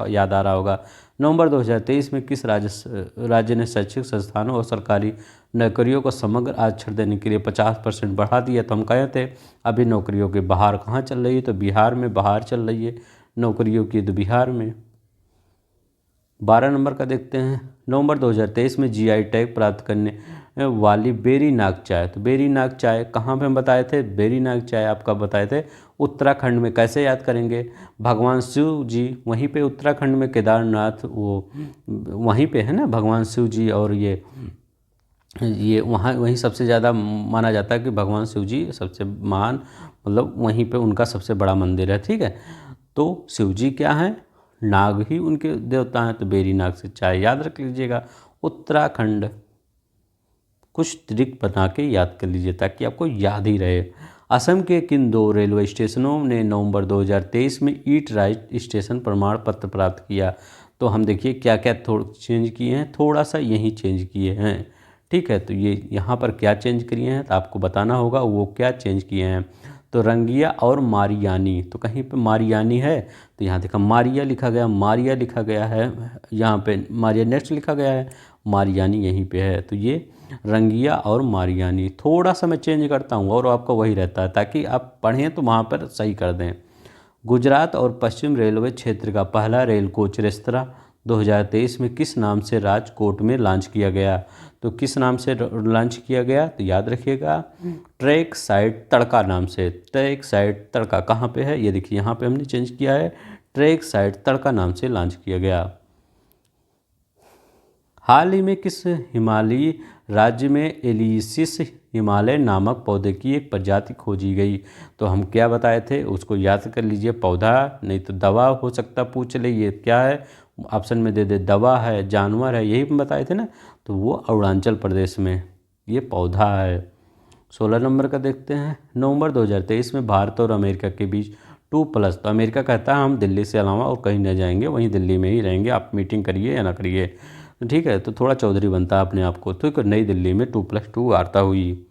याद आ रहा होगा। नवंबर 2023 में किस राज्य ने शैक्षिक संस्थानों और सरकारी नौकरियों को समग्र आरक्षण देने के लिए 50% बढ़ा दिया। तो हम कहे थे अभी नौकरियों की बहार कहाँ चल रही है, तो बिहार में बहार चल रही है नौकरियों की, तो बिहार में। 12 नंबर का देखते हैं, नवंबर 2023 में GI टैग प्राप्त करने वाली बेरीनाग चाय, तो बेरीनाग चाय कहाँ पे हम बताए थे, बेरीनाग चाय आपका बताए थे उत्तराखंड में। कैसे याद करेंगे, भगवान शिव जी वहीं पे उत्तराखंड में, केदारनाथ वो वहीं पे है ना भगवान शिव जी, और ये वहाँ वहीं सबसे ज़्यादा माना जाता है कि भगवान शिव जी सबसे महान, मतलब वहीं पे उनका सबसे बड़ा मंदिर है। ठीक है, तो शिव जी क्या हैं, नाग ही उनके देवता हैं, तो बेरीनाग से चाय याद रख लीजिएगा। उत्तराखंड, कुछ ट्रिक बना के याद कर लीजिए ताकि आपको याद ही रहे। असम के किन 2 रेलवे स्टेशनों ने नवंबर 2023 में ईट राइट स्टेशन प्रमाण पत्र प्राप्त किया। तो हम देखिए क्या क्या चेंज किए हैं, थोड़ा सा यही चेंज किए हैं। ठीक है, तो ये यहाँ पर क्या चेंज किए हैं तो आपको बताना होगा वो क्या चेंज किए हैं। तो रंगिया और मारियानी, तो कहीं पे मारियानी है तो यहाँ देखा मारिया लिखा गया, मारिया लिखा गया है, यहाँ पे मारिया नेक्स्ट लिखा गया है, मारियानी यहीं पे है। तो ये रंगिया और मारियानी, थोड़ा सा मैं चेंज करता हूँ और आपका वही रहता है ताकि आप पढ़ें तो वहाँ पर सही कर दें। गुजरात और पश्चिम रेलवे क्षेत्र का पहला रेल कोच रेस्तरां 2023 में किस नाम से राजकोट में लॉन्च किया गया। तो किस नाम से लॉन्च किया गया, तो याद रखिएगा ट्रैक साइड तड़का नाम से। ट्रैक साइड तड़का कहाँ पे है, ये देखिए यहाँ पे हमने चेंज किया है, ट्रैक साइड तड़का नाम से लॉन्च किया गया। हाल ही में किस हिमालयी राज्य में एलिसिस हिमालय नामक पौधे की एक प्रजाति खोजी गई। तो हम क्या बताए थे उसको याद कर लीजिए, पौधा नहीं तो दवा हो सकता, पूछ ले ये क्या है, ऑप्शन में दे दे दवा है, जानवर है, यही बताए थे ना। तो वो अरुणाचल प्रदेश में ये पौधा है। 16 नंबर का देखते हैं, नवंबर 2023 में भारत और अमेरिका के बीच 2+, तो अमेरिका कहता है हम दिल्ली से अलावा और कहीं न जाएंगे, वहीं दिल्ली में ही रहेंगे, आप मीटिंग करिए या ना करिए। तो ठीक है, तो थोड़ा चौधरी बनता है अपने आप को। तो नई दिल्ली में 2+2 वार्ता हुई।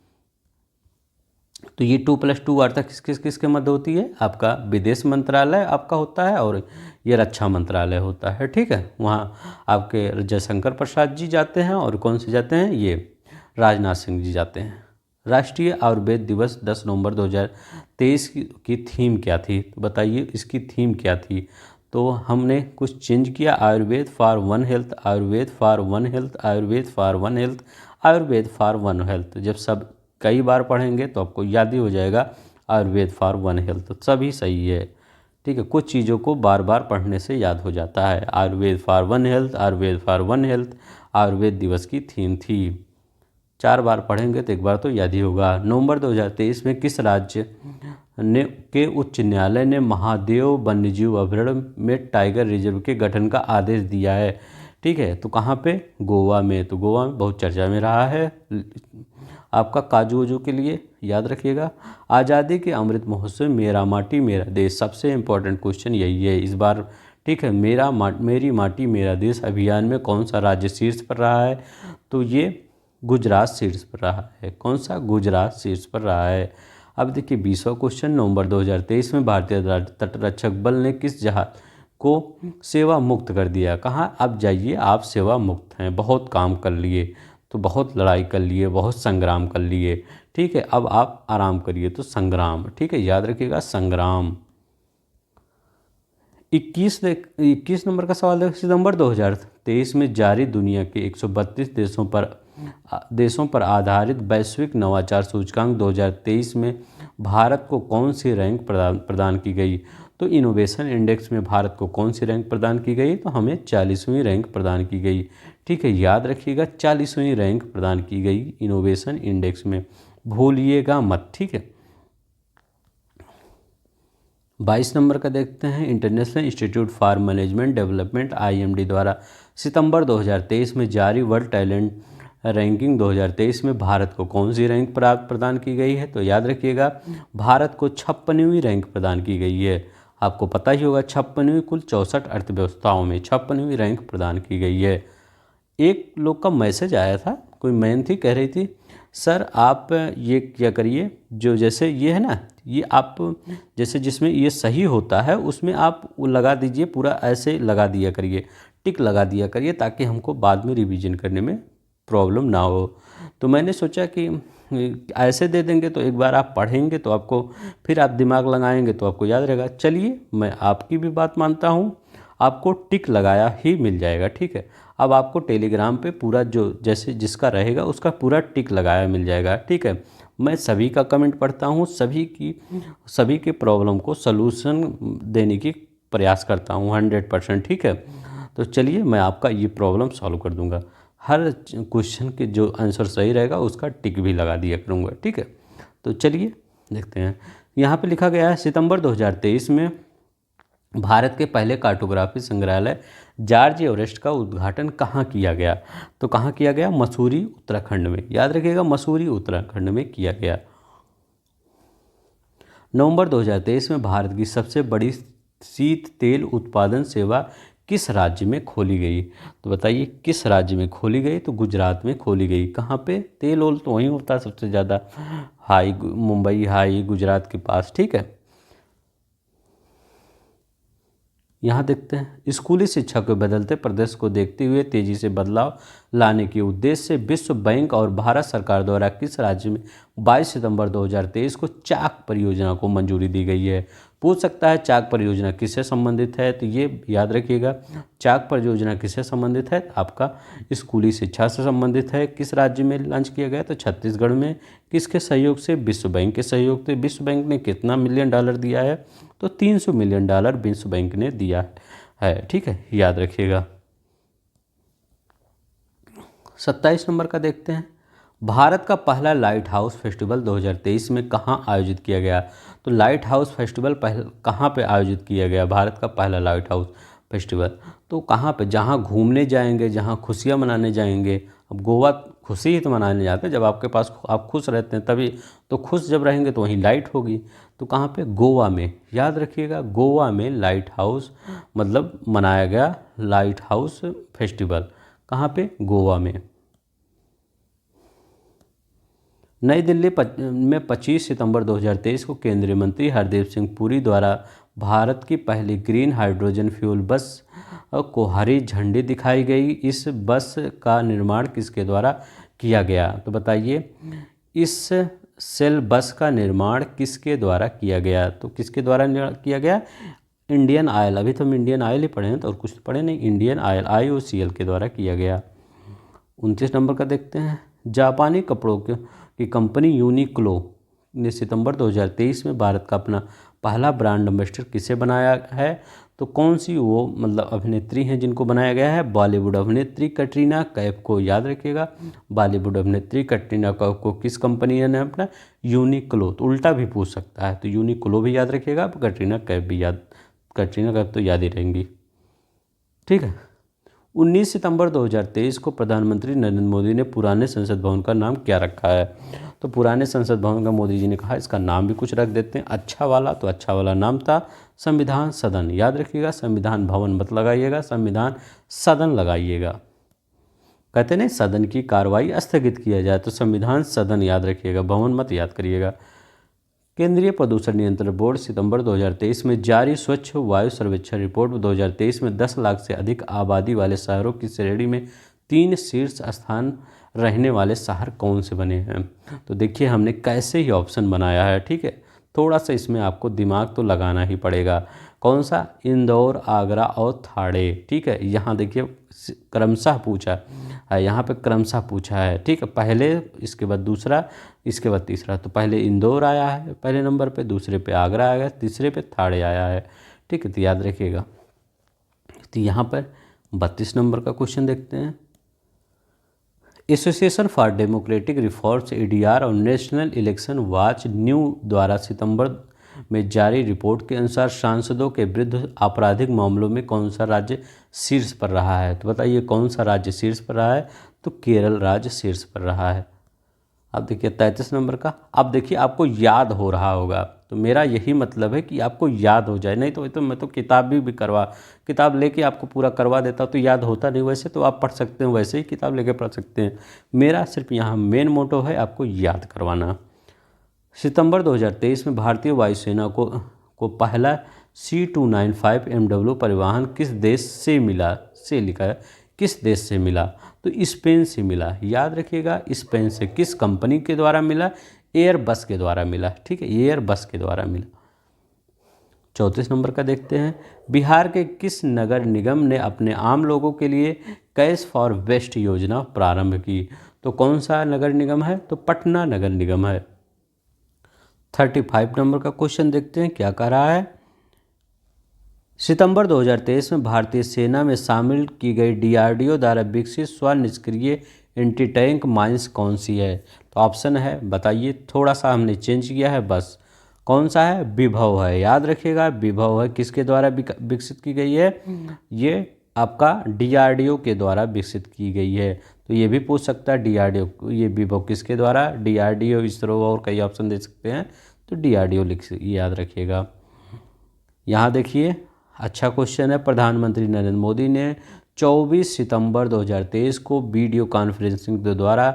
तो ये 2+2 वार्ता किस किस किस के मध्य होती है? आपका विदेश मंत्रालय आपका होता है और ये रक्षा मंत्रालय होता है। ठीक है, वहाँ आपके जयशंकर प्रसाद जी जाते हैं और कौन से जाते हैं? ये राजनाथ सिंह जी जाते हैं। राष्ट्रीय आयुर्वेद दिवस 10 नवंबर 2023 की थीम क्या थी? तो बताइए इसकी थीम क्या थी? तो हमने कुछ चेंज किया, Ayurveda for one health, Ayurveda for one health, Ayurveda for one health, Ayurveda for one health. जब सब कई बार पढ़ेंगे तो आपको याद ही हो जाएगा आयुर्वेद फॉर वन हेल्थ, तो सभी सही है। ठीक है, कुछ चीज़ों को बार बार पढ़ने से याद हो जाता है। Ayurveda for one health, Ayurveda for one health Ayurveda दिवस की थीम थी। 4 बार पढ़ेंगे तो एक बार तो याद ही होगा। नवंबर 2023 में किस राज्य ने के उच्च न्यायालय ने महादेव वन्यजीव अभयारण्य में टाइगर रिजर्व के गठन का आदेश दिया है? ठीक है, तो कहाँ पे? गोवा में। तो गोवा में बहुत चर्चा में रहा है आपका काजू वजू के लिए, याद रखिएगा। आज़ादी के अमृत महोत्सव मेरा माटी मेरा देश, सबसे इम्पोर्टेंट क्वेश्चन यही है इस बार। ठीक है, मेरी माटी मेरा देश अभियान में कौन सा राज्य शीर्ष पर रहा है? तो ये गुजरात शीर्ष पर रहा है। कौन सा? गुजरात शीर्ष पर रहा है। अब देखिए 20वां क्वेश्चन, नवंबर 2023 में भारतीय तटरक्षक बल ने किस जहाज को सेवा मुक्त कर दिया? कहाँ? अब जाइए, आप सेवा मुक्त हैं, बहुत काम कर लिए, तो बहुत लड़ाई कर लिए, बहुत संग्राम कर लिए। ठीक है, अब आप आराम करिए, तो संग्राम। ठीक है, याद रखिएगा संग्राम। 21 नंबर का सवाल है, सितंबर 2023 में जारी दुनिया के 132 देशों पर आधारित वैश्विक नवाचार सूचकांक 2023 में भारत को कौन सी रैंक प्रदान की गई? तो इनोवेशन इंडेक्स में भारत को कौन सी रैंक प्रदान की गई? तो हमें 40वीं रैंक प्रदान की गई। ठीक है, याद रखिएगा 40वीं रैंक प्रदान की गई इनोवेशन इंडेक्स में, भूलिएगा मत। ठीक है, 22 नंबर का देखते हैं, international institute for management development IMD द्वारा सितंबर 2023 में जारी वर्ल्ड टैलेंट रैंकिंग 2023 में भारत को कौन सी रैंक प्रदान की गई है? तो याद रखिएगा भारत को 56वीं रैंक प्रदान की गई है। आपको पता ही होगा 56वीं, कुल 64 अर्थव्यवस्थाओं में 56वीं रैंक प्रदान की गई है। एक लोग का मैसेज आया था, कोई मैन थी, कह रही थी सर आप ये क्या करिए, जो जैसे ये है ना, ये आप जैसे जिसमें ये सही होता है उसमें आप वो लगा दीजिए, पूरा ऐसे लगा दिया करिए, टिक लगा दिया करिए, ताकि हमको बाद में रिवीजन करने में प्रॉब्लम ना हो। तो मैंने सोचा कि ऐसे दे देंगे तो एक बार आप पढ़ेंगे तो आपको, फिर आप दिमाग लगाएंगे तो आपको याद रहेगा। चलिए, मैं आपकी भी बात मानता हूँ, आपको टिक लगाया ही मिल जाएगा। ठीक है, अब आपको टेलीग्राम पे पूरा जो जैसे जिसका रहेगा उसका पूरा टिक लगाया मिल जाएगा। ठीक है, मैं सभी का कमेंट पढ़ता हूँ, सभी के प्रॉब्लम को सलूशन देने की प्रयास करता हूँ 100%। ठीक है, तो चलिए मैं आपका ये प्रॉब्लम सॉल्व कर दूंगा। हर क्वेश्चन के जो आंसर सही रहेगा उसका टिक भी लगा दिया करूँगा। ठीक है, तो चलिए देखते हैं। यहाँ पे लिखा गया है सितंबर 2023 में भारत के पहले कार्टोग्राफी संग्रहालय जॉर्ज एवरेस्ट का उद्घाटन कहाँ किया गया? तो कहाँ किया गया? मसूरी उत्तराखंड में। याद रखिएगा मसूरी उत्तराखंड में किया गया। नवंबर 2023 में भारत की सबसे बड़ी शीत तेल उत्पादन सेवा किस राज्य में खोली गई? तो बताइए किस राज्य में खोली गई? तो गुजरात में खोली गई। कहाँ पे? तेल ओल तो वहीं होता है सबसे ज़्यादा, मुंबई हाई, गुजरात के पास। ठीक है, यहाँ देखते हैं, स्कूली शिक्षा के बदलते प्रदेश को देखते हुए तेजी से बदलाव लाने के उद्देश्य से विश्व बैंक और भारत सरकार द्वारा किस राज्य में 22 सितंबर 2023 को चाक परियोजना को मंजूरी दी गई है? पूछ सकता है चाक परियोजना किससे संबंधित है? तो ये याद रखिएगा, चाक परियोजना किससे संबंधित है? आपका स्कूली शिक्षा से संबंधित है। किस राज्य में लॉन्च किया गया? तो छत्तीसगढ़ में। किसके सहयोग से? विश्व बैंक के सहयोग से। विश्व बैंक ने कितना $1 मिलियन दिया है? तो $300 मिलियन विश्व बैंक ने दिया है। ठीक है, याद रखिएगा। 27 नंबर का देखते हैं, भारत का पहला लाइट हाउस फेस्टिवल 2023 में कहाँ आयोजित किया गया? तो लाइट हाउस फेस्टिवल कहाँ पे आयोजित किया गया? भारत का पहला लाइट हाउस फेस्टिवल तो कहाँ पे? जहाँ घूमने जाएंगे, जहाँ खुशियाँ मनाने जाएंगे। अब गोवा खुशी ही तो मनाने जाते हैं, जब आपके पास आप खुश रहते हैं तभी तो। खुश जब रहेंगे तो वहीं लाइट होगी। तो कहाँ पे? गोवा में। याद रखिएगा, गोवा में लाइट हाउस मतलब मनाया गया लाइट हाउस फेस्टिवल। कहाँ पे? गोवा में। नई दिल्ली में 25 सितंबर 2023 को केंद्रीय मंत्री हरदीप सिंह पुरी द्वारा भारत की पहली ग्रीन हाइड्रोजन फ्यूल बस को हरी झंडी दिखाई गई। इस बस का निर्माण किसके द्वारा किया गया? तो बताइए, इस सेल बस का निर्माण किसके द्वारा किया गया? तो किसके द्वारा किया गया? Indian oil. अभी तो हम इंडियन ऑयल ही पढ़े हैं, तो और कुछ तो पढ़े नहीं। इंडियन ऑयल IOCL के द्वारा किया गया। 29 नंबर का देखते हैं। जापानी कपड़ों की कंपनी यूनिक्लो ने सितंबर 2023 में भारत का अपना पहला ब्रांड एम्बेसडर किसे बनाया है? तो कौन सी वो मतलब अभिनेत्री हैं जिनको बनाया गया है? बॉलीवुड अभिनेत्री कटरीना कैफ को। याद रखिएगा, बॉलीवुड अभिनेत्री कटरीना कैफ को किस कंपनी ने अपना? यूनिक्लो। तो उल्टा भी पूछ सकता है, तो यूनिक्लो भी याद रखिएगा, कटरीना कैफ भी याद, कटरीना कैफ तो याद ही रहेंगी। ठीक है। 19 सितंबर 2023 को प्रधानमंत्री नरेंद्र मोदी ने पुराने संसद भवन का नाम क्या रखा है? तो पुराने संसद भवन का मोदी जी ने कहा इसका नाम भी कुछ रख देते हैं अच्छा वाला। तो अच्छा वाला नाम था संविधान सदन। याद रखिएगा, संविधान भवन मत लगाइएगा, संविधान सदन लगाइएगा। कहते नहीं सदन की कार्रवाई स्थगित किया जाए, तो संविधान सदन याद रखिएगा, भवन मत याद करिएगा। केंद्रीय प्रदूषण नियंत्रण बोर्ड सितंबर 2023 में जारी स्वच्छ वायु सर्वेक्षण रिपोर्ट 2023 में 10 लाख से अधिक आबादी वाले शहरों की श्रेणी में 3 शीर्ष स्थान रहने वाले शहर कौन से बने हैं? तो देखिए हमने कैसे ही ऑप्शन बनाया है। ठीक है, थोड़ा सा इसमें आपको दिमाग तो लगाना ही पड़ेगा। कौन सा? इंदौर, आगरा और ठाणे। ठीक है, यहाँ देखिए क्रमशः पूछा है, यहाँ पे क्रमशः पूछा है। ठीक है, पहले, इसके बाद दूसरा, इसके बाद तीसरा। तो पहले इंदौर आया है पहले नंबर पे, दूसरे पे आगरा आया है, तीसरे पे ठाणे आया है। ठीक है, तो याद रखिएगा। तो यहाँ पर 32 नंबर का क्वेश्चन देखते हैं। Association for democratic reforms ADR और नेशनल इलेक्शन वॉच न्यू द्वारा सितंबर में जारी रिपोर्ट के अनुसार सांसदों के विरुद्ध आपराधिक मामलों में कौन सा राज्य शीर्ष पर रहा है? तो बताइए कौन सा राज्य शीर्ष पर रहा है? तो केरल राज्य शीर्ष पर रहा है। अब देखिए 33 नंबर का। अब देखिए आपको याद हो रहा होगा, तो मेरा यही मतलब है कि आपको याद हो जाए, नहीं तो मैं तो किताब लेके आपको पूरा करवा देता तो याद होता नहीं। वैसे तो आप पढ़ सकते हैं, वैसे ही किताब लेके पढ़ सकते हैं। मेरा सिर्फ यहाँ मेन मोटो है आपको याद करवाना। सितंबर 2023 में भारतीय वायुसेना को पहला C295 MW परिवहन किस देश से मिला? से लिखा है, किस देश से मिला? तो स्पेन से मिला। याद रखिएगा, स्पेन से। किस कंपनी के द्वारा मिला? एयरबस के द्वारा मिला। ठीक है, एयरबस के द्वारा मिला। 34 नंबर का देखते हैं। बिहार के किस नगर निगम ने अपने आम लोगों के लिए कैश फॉर वेस्ट योजना प्रारंभ की? तो कौन सा नगर निगम है? तो पटना नगर निगम है। 35 नंबर का क्वेश्चन देखते हैं क्या कह रहा है। सितंबर 2023 में भारतीय सेना में शामिल की गई DRDO द्वारा विकसित स्वनिष्क्रिय एंटी टैंक माइंस कौन सी है? तो ऑप्शन है, बताइए, थोड़ा सा हमने चेंज किया है बस। कौन सा है? विभव है। याद रखिएगा, विभव है। किसके द्वारा विकसित की गई है? ये आपका DRDO के द्वारा विकसित की गई है। तो ये भी पूछ सकता है DRDO, ये विभव किसके द्वारा? DRDO, इसरो और कई ऑप्शन दे सकते हैं, तो DRDO याद रखिएगा। यहाँ देखिए अच्छा क्वेश्चन है। प्रधानमंत्री नरेंद्र मोदी ने 24 सितंबर 2023 को वीडियो कॉन्फ्रेंसिंग के द्वारा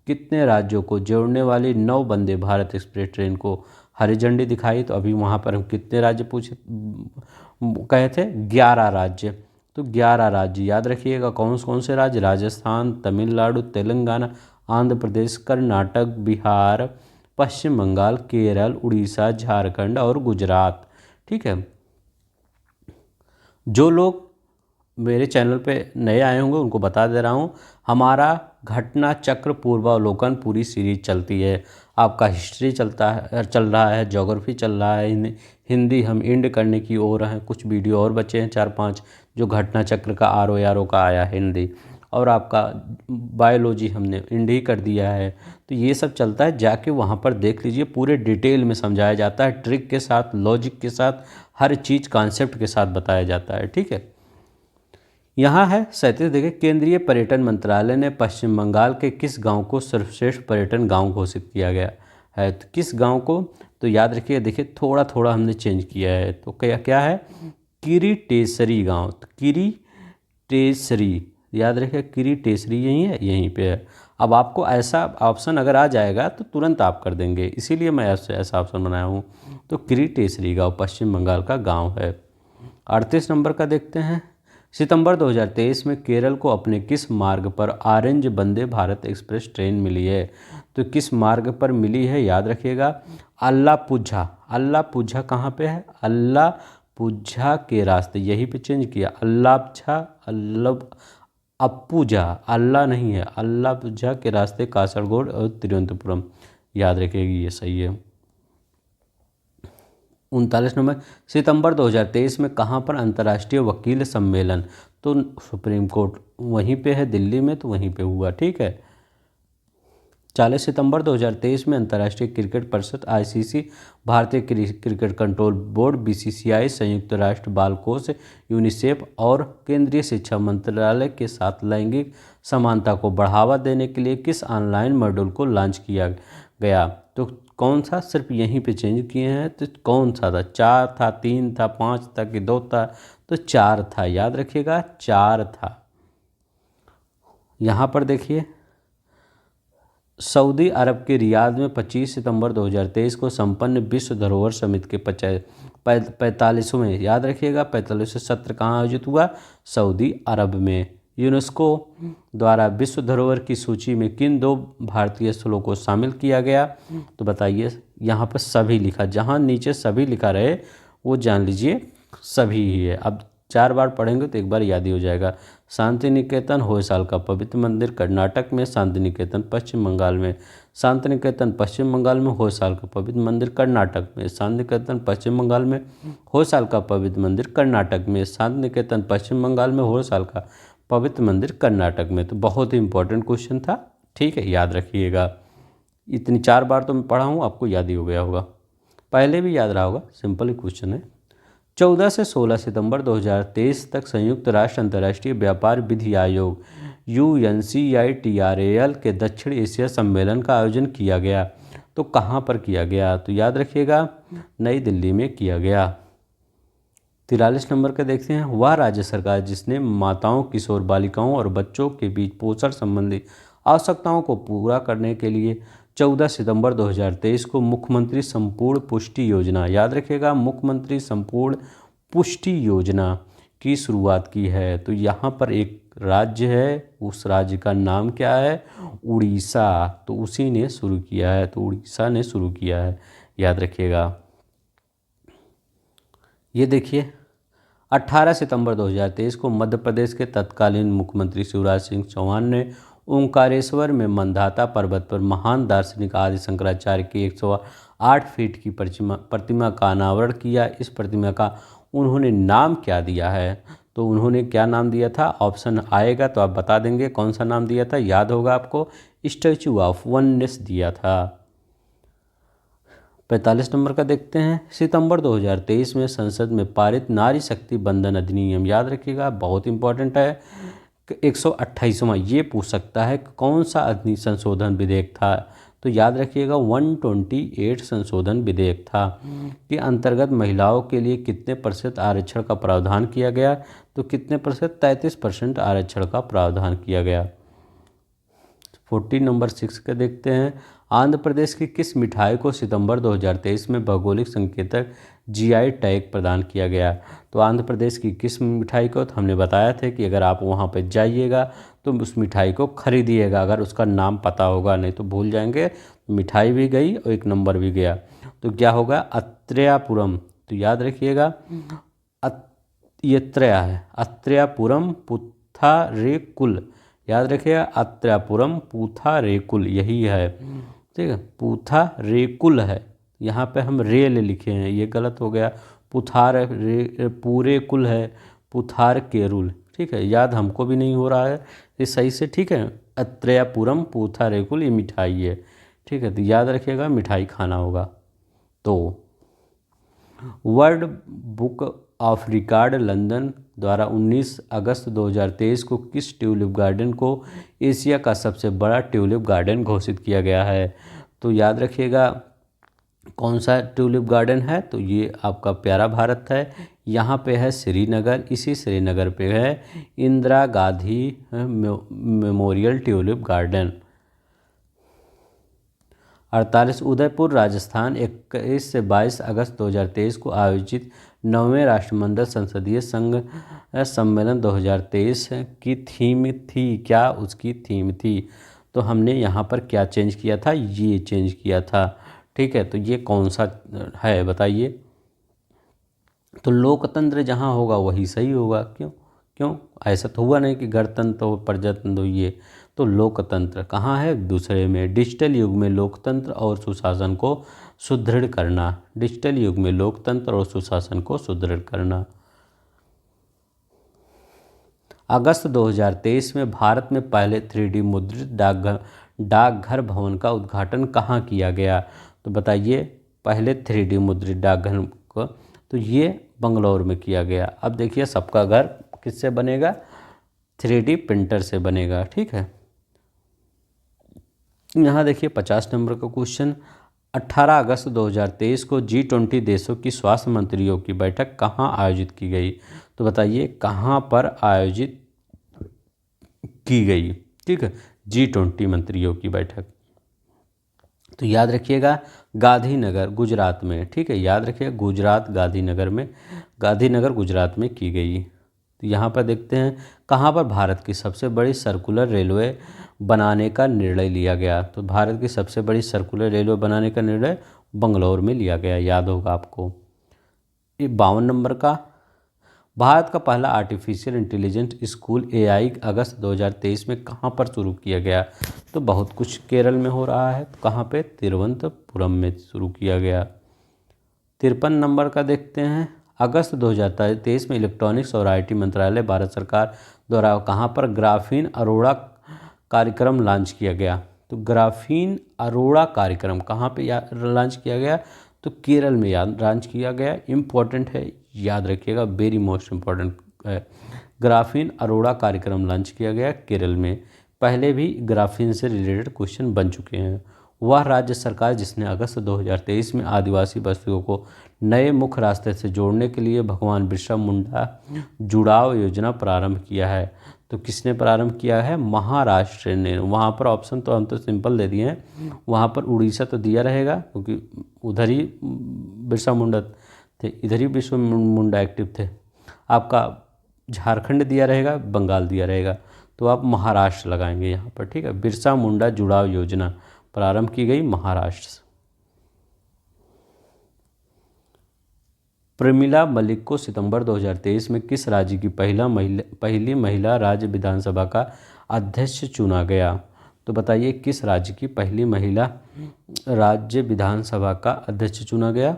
कितने राज्यों को जोड़ने वाली 9 वंदे भारत एक्सप्रेस ट्रेन को हरी झंडी दिखाई? तो अभी वहाँ पर हम कितने राज्य पूछे कहे थे? 11 राज्य। तो 11 राज्य याद रखिएगा। कौन से राज्य? राजस्थान, तमिलनाडु, तेलंगाना, आंध्र प्रदेश, कर्नाटक, बिहार, पश्चिम बंगाल, केरल, उड़ीसा, झारखंड और गुजरात। ठीक है, जो लोग मेरे चैनल पे नए आए होंगे उनको बता दे रहा हूँ, हमारा घटना चक्र पूर्वावलोकन पूरी सीरीज चलती है। आपका हिस्ट्री चल रहा है, ज्योग्राफी चल रहा है, हिंदी हम एंड करने की ओर हैं। कुछ वीडियो और बचे हैं 4-5, जो घटना चक्र का RO का आया है हिंदी, और आपका बायोलॉजी हमने एंड ही कर दिया है। तो ये सब चलता है, जाके वहाँ पर देख लीजिए, पूरे डिटेल में समझाया जाता है, ट्रिक के साथ, लॉजिक के साथ, हर चीज़ कॉन्सेप्ट के साथ बताया जाता है। ठीक है, यहाँ है 37। देखिए, केंद्रीय पर्यटन मंत्रालय ने पश्चिम बंगाल के किस गांव को सर्वश्रेष्ठ पर्यटन गांव घोषित किया गया है? तो किस गांव को? तो याद रखिए, देखिए थोड़ा थोड़ा हमने चेंज किया है। तो क्या क्या है? किरीटेसरी गांव। तो किरीटेसरी, याद रखिए किरीटेसरी यही है, यहीं पे है। अब आपको ऐसा ऑप्शन अगर आ जाएगा तो तुरंत आप कर देंगे, इसीलिए मैं ऐसा ऑप्शन बनाया हूँ। तो किरीटेसरी गांव पश्चिम बंगाल का गांव है। 38 नंबर का देखते हैं। सितंबर 2023 में केरल को अपने किस मार्ग पर orange Vande Bharat express train मिली है? तो किस मार्ग पर मिली है? याद रखिएगा, अल्लापुझा। अल्लापुझा कहाँ पे है? अल्लापुझा के रास्ते, यहीं पे चेंज किया, अल्लापुझा, अप्पूजा, अल्लाह नहीं है, अल्लापुझा के रास्ते कासरगोड और तिरुवनंतपुरम। याद रखिएगा, ये सही है। 39 नंबर, सितंबर 2023 में कहाँ पर अंतर्राष्ट्रीय वकील सम्मेलन? तो सुप्रीम कोर्ट वहीं पे है, दिल्ली में, तो वहीं पे हुआ। ठीक है। 40 सितंबर 2023 में अंतर्राष्ट्रीय क्रिकेट परिषद आईसीसी, भारतीय क्रिकेट कंट्रोल बोर्ड बीसीसीआई, संयुक्त राष्ट्र बाल कोष यूनिसेफ और केंद्रीय शिक्षा मंत्रालय के साथ लैंगिक समानता को बढ़ावा देने के लिए किस ऑनलाइन मॉड्यूल को लॉन्च किया गया? तो कौन सा? सिर्फ यहीं पे चेंज किए हैं। तो कौन सा था? 4 था, 3 था, 5 था कि 2 था? तो 4 था। याद रखिएगा, 4 था। यहाँ पर देखिए, सऊदी अरब के रियाद में 25 सितंबर 2023 को संपन्न विश्व धरोहर समिति के 45वें, याद रखिएगा 45वें सत्र कहाँ आयोजित हुआ? सऊदी अरब में। यूनेस्को द्वारा विश्व धरोहर की सूची में किन 2 भारतीय स्थलों को शामिल किया गया? तो बताइए, यहाँ पर सभी लिखा, जहाँ नीचे सभी लिखा रहे वो जान लीजिए सभी ही है। अब 4 बार पढ़ेंगे तो एक बार याद ही हो जाएगा। शांति निकेतन होयसाल का पवित्र मंदिर कर्नाटक में, शांति निकेतन पश्चिम बंगाल में। शांति निकेतन पश्चिम बंगाल में, होयसाल का पवित्र मंदिर कर्नाटक में। शांति निकेतन पश्चिम बंगाल में, होयसाल का पवित्र मंदिर कर्नाटक में। शांति निकेतन पश्चिम बंगाल में, होयसाल का पवित्र मंदिर कर्नाटक में। तो बहुत ही इंपॉर्टेंट क्वेश्चन था। ठीक है, याद रखिएगा। इतनी 4 बार तो मैं पढ़ा हूँ, आपको याद ही हो गया होगा, पहले भी याद रहा होगा, सिंपल ही क्वेश्चन है। 14 से 16 सितंबर 2023 तक संयुक्त राष्ट्र अंतर्राष्ट्रीय व्यापार विधि आयोग UNCITRAL के दक्षिण एशिया सम्मेलन का आयोजन किया गया। तो कहाँ पर किया गया? तो याद रखिएगा, नई दिल्ली में किया गया। 43 नंबर का देखते हैं। वह राज्य सरकार जिसने माताओं, किशोर बालिकाओं और बच्चों के बीच पोषण संबंधी आवश्यकताओं को पूरा करने के लिए 14 सितंबर 2023 को मुख्यमंत्री संपूर्ण पुष्टि योजना, याद रखिएगा मुख्यमंत्री संपूर्ण पुष्टि योजना की शुरुआत की है। तो यहाँ पर एक राज्य है, उस राज्य का नाम क्या है? उड़ीसा। तो उसी ने शुरू किया है, तो उड़ीसा ने शुरू किया है, याद रखिएगा। ये देखिए, 18 सितंबर 2023 को मध्य प्रदेश के तत्कालीन मुख्यमंत्री शिवराज सिंह चौहान ने ओंकारेश्वर में मंदाता पर्वत पर महान दार्शनिक आदि शंकराचार्य की 108 फीट की प्रतिमा का अनावरण किया। इस प्रतिमा का उन्होंने नाम क्या दिया है? तो उन्होंने क्या नाम दिया था? ऑप्शन आएगा तो आप बता देंगे कौन सा नाम दिया था, याद होगा आपको, स्टैचू ऑफ वननेस दिया था। 45 नंबर का देखते हैं। सितंबर 2023 में संसद में पारित नारी शक्ति बंधन अधिनियम, याद रखिएगा बहुत इंपॉर्टेंट है। 128वां, ये पूछ सकता है कौन सा संशोधन विधेयक था? तो याद रखिएगा 128 संशोधन विधेयक था। के अंतर्गत महिलाओं के लिए कितने % आरक्षण का प्रावधान किया गया? तो कितने %? 33% आरक्षण का प्रावधान किया गया। 40 नंबर 6 का देखते हैं। आंध्र प्रदेश की किस मिठाई को सितंबर 2023 में भौगोलिक संकेतक GI टैग प्रदान किया गया? तो आंध्र प्रदेश की किस मिठाई को? तो हमने बताया था कि अगर आप वहां पर जाइएगा तो उस मिठाई को खरीदिएगा, अगर उसका नाम पता होगा, नहीं तो भूल जाएंगे। मिठाई भी गई और एक नंबर भी गया। तो क्या होगा? अत्रेयापुरम। तो याद रखिएगा, ये त्रया है, अत्रेयापुरम पुथारेकुल, याद रखिएगा अत्रेयापुरम पुथारेकुल, यही है। ठीक है, पुथारेकुल है, यहाँ पे हम रेल लिखे हैं, ये गलत हो गया। पूरे कुल है, पुथार केरुल। ठीक है, याद हमको भी नहीं हो रहा है ये सही से। ठीक है, अत्रेयापुरम पुथारेकुल ये मिठाई है। ठीक है, तो याद रखिएगा मिठाई खाना होगा। तो world book of record London द्वारा 19 अगस्त 2023 को किस ट्यूलिप गार्डन को एशिया का सबसे बड़ा ट्यूलिप गार्डन घोषित किया गया है? तो याद रखिएगा कौन सा ट्यूलिप गार्डन है, तो ये आपका प्यारा भारत है। यहाँ पे है श्रीनगर, इसी श्रीनगर पे है Indira Gandhi memorial tulip garden. 48 Udaipur Rajasthan 21 से 22 अगस्त 2023 को आयोजित 9वें राष्ट्रमंडल संसदीय संघ सम्मेलन 2023 की थीम थी क्या? उसकी थीम थी, तो हमने यहाँ पर क्या चेंज किया था? ये चेंज किया था। ठीक है, तो ये कौन सा है बताइए? तो लोकतंत्र जहाँ होगा वही सही होगा। क्यों क्यों ऐसा तो हुआ नहीं कि गणतंत्र हो प्रजातंत्र हो, ये तो लोकतंत्र कहाँ है? दूसरे में। डिजिटल युग में लोकतंत्र और सुशासन को सुदृढ़ करना। डिजिटल युग में लोकतंत्र और सुशासन को सुदृढ़ करना। अगस्त 2023 में भारत में पहले 3D मुद्रित डाकघर भवन का उद्घाटन कहाँ किया गया? तो बताइए पहले 3D मुद्रित डाकघर को, तो ये बंगलौर में किया गया। अब देखिए सबका घर किससे बनेगा? 3D प्रिंटर से बनेगा। ठीक है, यहाँ देखिए 50 नंबर का क्वेश्चन। 18 अगस्त 2023 को G20 देशों की स्वास्थ्य मंत्रियों की बैठक कहाँ आयोजित की गई? तो बताइए कहाँ पर आयोजित की गई? ठीक है, G20 मंत्रियों की बैठक, तो याद रखिएगा गांधीनगर गुजरात में। ठीक है, याद रखिएगा गुजरात गांधीनगर गुजरात में की गई। तो यहाँ पर देखते हैं कहाँ पर भारत की सबसे बड़ी सर्कुलर रेलवे बनाने का निर्णय लिया गया? तो भारत की सबसे बड़ी सर्कुलर रेलवे बनाने का निर्णय बंगलौर में लिया गया, याद होगा आपको। ये 52 नंबर का, भारत का पहला आर्टिफिशियल इंटेलिजेंस स्कूल AI अगस्त 2023 में कहाँ पर शुरू किया गया? तो बहुत कुछ केरल में हो रहा है, तो कहाँ पे? तिरुवनंतपुरम में शुरू किया गया। 53 नंबर का देखते हैं। अगस्त 2023 में इलेक्ट्रॉनिक्स और IT मंत्रालय भारत सरकार द्वारा कहाँ पर ग्राफीन अरोड़ा कार्यक्रम लॉन्च किया गया? तो ग्राफीन अरोड़ा कार्यक्रम कहाँ पे लॉन्च किया गया? तो केरल में लॉन्च किया गया। इम्पोर्टेंट है, याद रखिएगा, वेरी मोस्ट इम्पोर्टेंट है। ग्राफीन अरोड़ा कार्यक्रम लॉन्च किया गया केरल में। पहले भी ग्राफीन से रिलेटेड क्वेश्चन बन चुके हैं। वह राज्य सरकार जिसने अगस्त 2023 में आदिवासी बस्तियों को नए मुख्य रास्ते से जोड़ने के लिए भगवान बिरसा मुंडा जुड़ाव योजना प्रारंभ किया है? तो किसने प्रारंभ किया है? महाराष्ट्र ने। वहाँ पर ऑप्शन तो हम तो सिंपल दे दिए हैं, वहाँ पर उड़ीसा तो दिया रहेगा क्योंकि उधर ही बिरसा मुंडा थे, इधर ही बिरसा मुंडा एक्टिव थे। आपका झारखंड दिया रहेगा, बंगाल दिया रहेगा, तो आप महाराष्ट्र लगाएंगे यहाँ पर। ठीक है, बिरसा मुंडा जुड़ाव योजना प्रारंभ की गई महाराष्ट्र से। प्रमिला मलिक को सितंबर 2023 में किस राज्य की पहली महिला राज्य विधानसभा का अध्यक्ष चुना गया? तो बताइए किस राज्य की पहली महिला राज्य विधानसभा का अध्यक्ष चुना गया?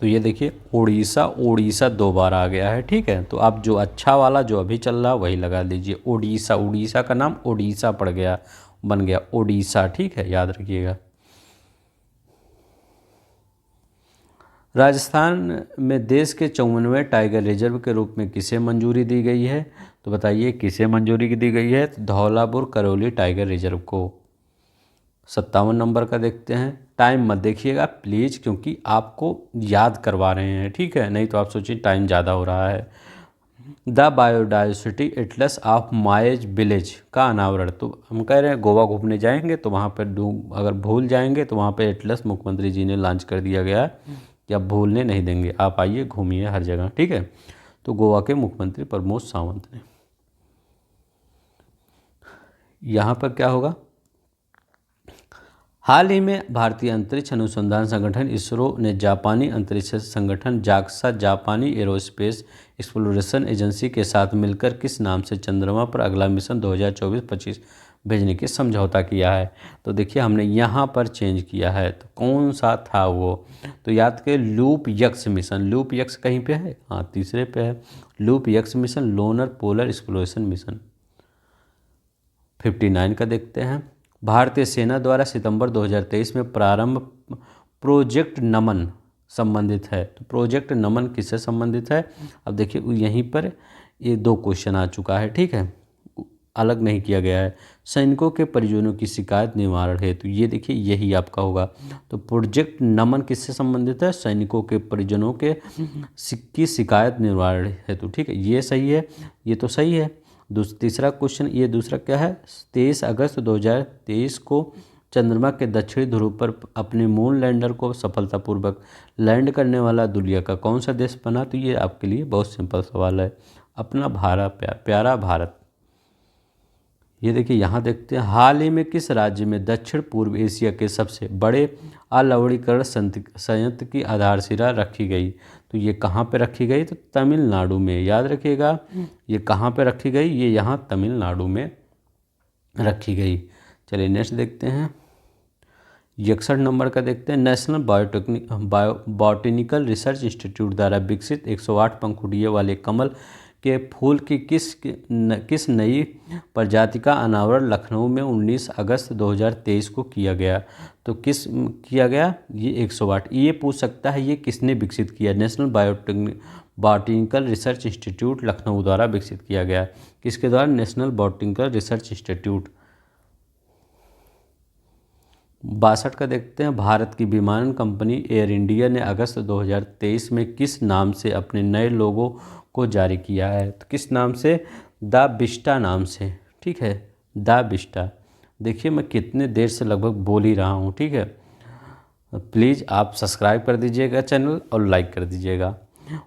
तो ये देखिए ओडिशा 2 बार आ गया है। ठीक है, तो आप जो अच्छा वाला जो अभी चल रहा वही लगा लीजिए। उड़ीसा का नाम ओडिशा बन गया ओडिशा। ठीक है, याद रखिएगा। राजस्थान में देश के 54वें टाइगर रिजर्व के रूप में किसे मंजूरी दी गई है? तो बताइए किसे मंजूरी दी गई है? तो धौलापुर करौली टाइगर रिजर्व को। 57 नंबर का देखते हैं। टाइम मत देखिएगा प्लीज़, क्योंकि आपको याद करवा रहे हैं। ठीक है, नहीं तो आप सोचिए टाइम ज़्यादा हो रहा है। द बायोडाइवर्सिटी एटलस ऑफ माएज विलेज का अनावरण, तो हम कह रहे हैं गोवा घूमने जाएंगे तो वहाँ पर अगर भूल जाएंगे तो वहाँ पे एटलस मुख्यमंत्री जी ने लॉन्च कर दिया गया है कि आप भूलने नहीं देंगे, आप आइए घूमिए हर जगह। ठीक है, तो गोवा के मुख्यमंत्री प्रमोद सावंत ने। यहाँ पर क्या होगा? हाल ही में भारतीय अंतरिक्ष अनुसंधान संगठन इसरो ने जापानी अंतरिक्ष संगठन जाक्सा जापानी एरोस्पेस एक्सप्लोरेशन एजेंसी के साथ मिलकर किस नाम से चंद्रमा पर अगला मिशन 2024-25 भेजने की समझौता किया है? तो देखिए हमने यहाँ पर चेंज किया है, तो कौन सा था वो? तो याद करिए LUPEX mission. LUPEX कहीं पे है? हाँ, तीसरे पे है। LUPEX mission lunar polar exploration mission. 59 का देखते हैं। भारतीय सेना द्वारा सितंबर 2023 में प्रारंभ प्रोजेक्ट नमन संबंधित है। तो प्रोजेक्ट नमन किससे संबंधित है? अब देखिए यहीं पर ये 2 क्वेश्चन आ चुका है, ठीक है, अलग नहीं किया गया है। सैनिकों के परिजनों की शिकायत निवारण हेतु, ये देखिए यही आपका होगा। तो प्रोजेक्ट नमन किससे संबंधित है? सैनिकों के परिजनों के की शिकायत निवारण हेतु, ठीक है, ये सही है, ये तो सही है। तीसरा क्वेश्चन, ये दूसरा क्या है? 23 अगस्त 2023 को चंद्रमा के दक्षिणी ध्रुव पर अपने मून लैंडर को सफलतापूर्वक लैंड करने वाला दुनिया का कौन सा देश बना? तो ये आपके लिए बहुत सिंपल सवाल है, अपना प्यारा भारत। ये देखिए यहाँ देखते हैं, हाल ही में किस राज्य में दक्षिण पूर्व एशिया के सबसे बड़े अलवणीकरण संयंत्र की आधारशिला रखी गई? तो ये कहाँ पे रखी गई? तो तमिलनाडु में, याद रखिएगा। ये कहाँ पे रखी गई? ये यहाँ तमिलनाडु में रखी गई। चलिए नेक्स्ट देखते हैं, 61 नंबर का देखते हैं, नेशनल बॉटनिकल रिसर्च इंस्टीट्यूट द्वारा विकसित 108 पंखुड़ियों वाले कमल के फूल की किस नई प्रजाति का अनावरण लखनऊ में 19 अगस्त 2023 को किया गया? तो किस किया गया? ये 108। ये पूछ सकता है ये किसने विकसित किया? National botanical research institute Lucknow द्वारा विकसित किया गया। किसके द्वारा? National botanical research institute. 62 का देखते हैं, भारत की विमानन कंपनी एयर इंडिया ने अगस्त 2023 में किस नाम से अपने नए लोगो को जारी किया है? तो किस नाम से? द विस्टा नाम से, ठीक है, द विस्टा। देखिए मैं कितने देर से लगभग बोल ही रहा हूँ, ठीक है। प्लीज़ आप सब्सक्राइब कर दीजिएगा चैनल और लाइक कर दीजिएगा।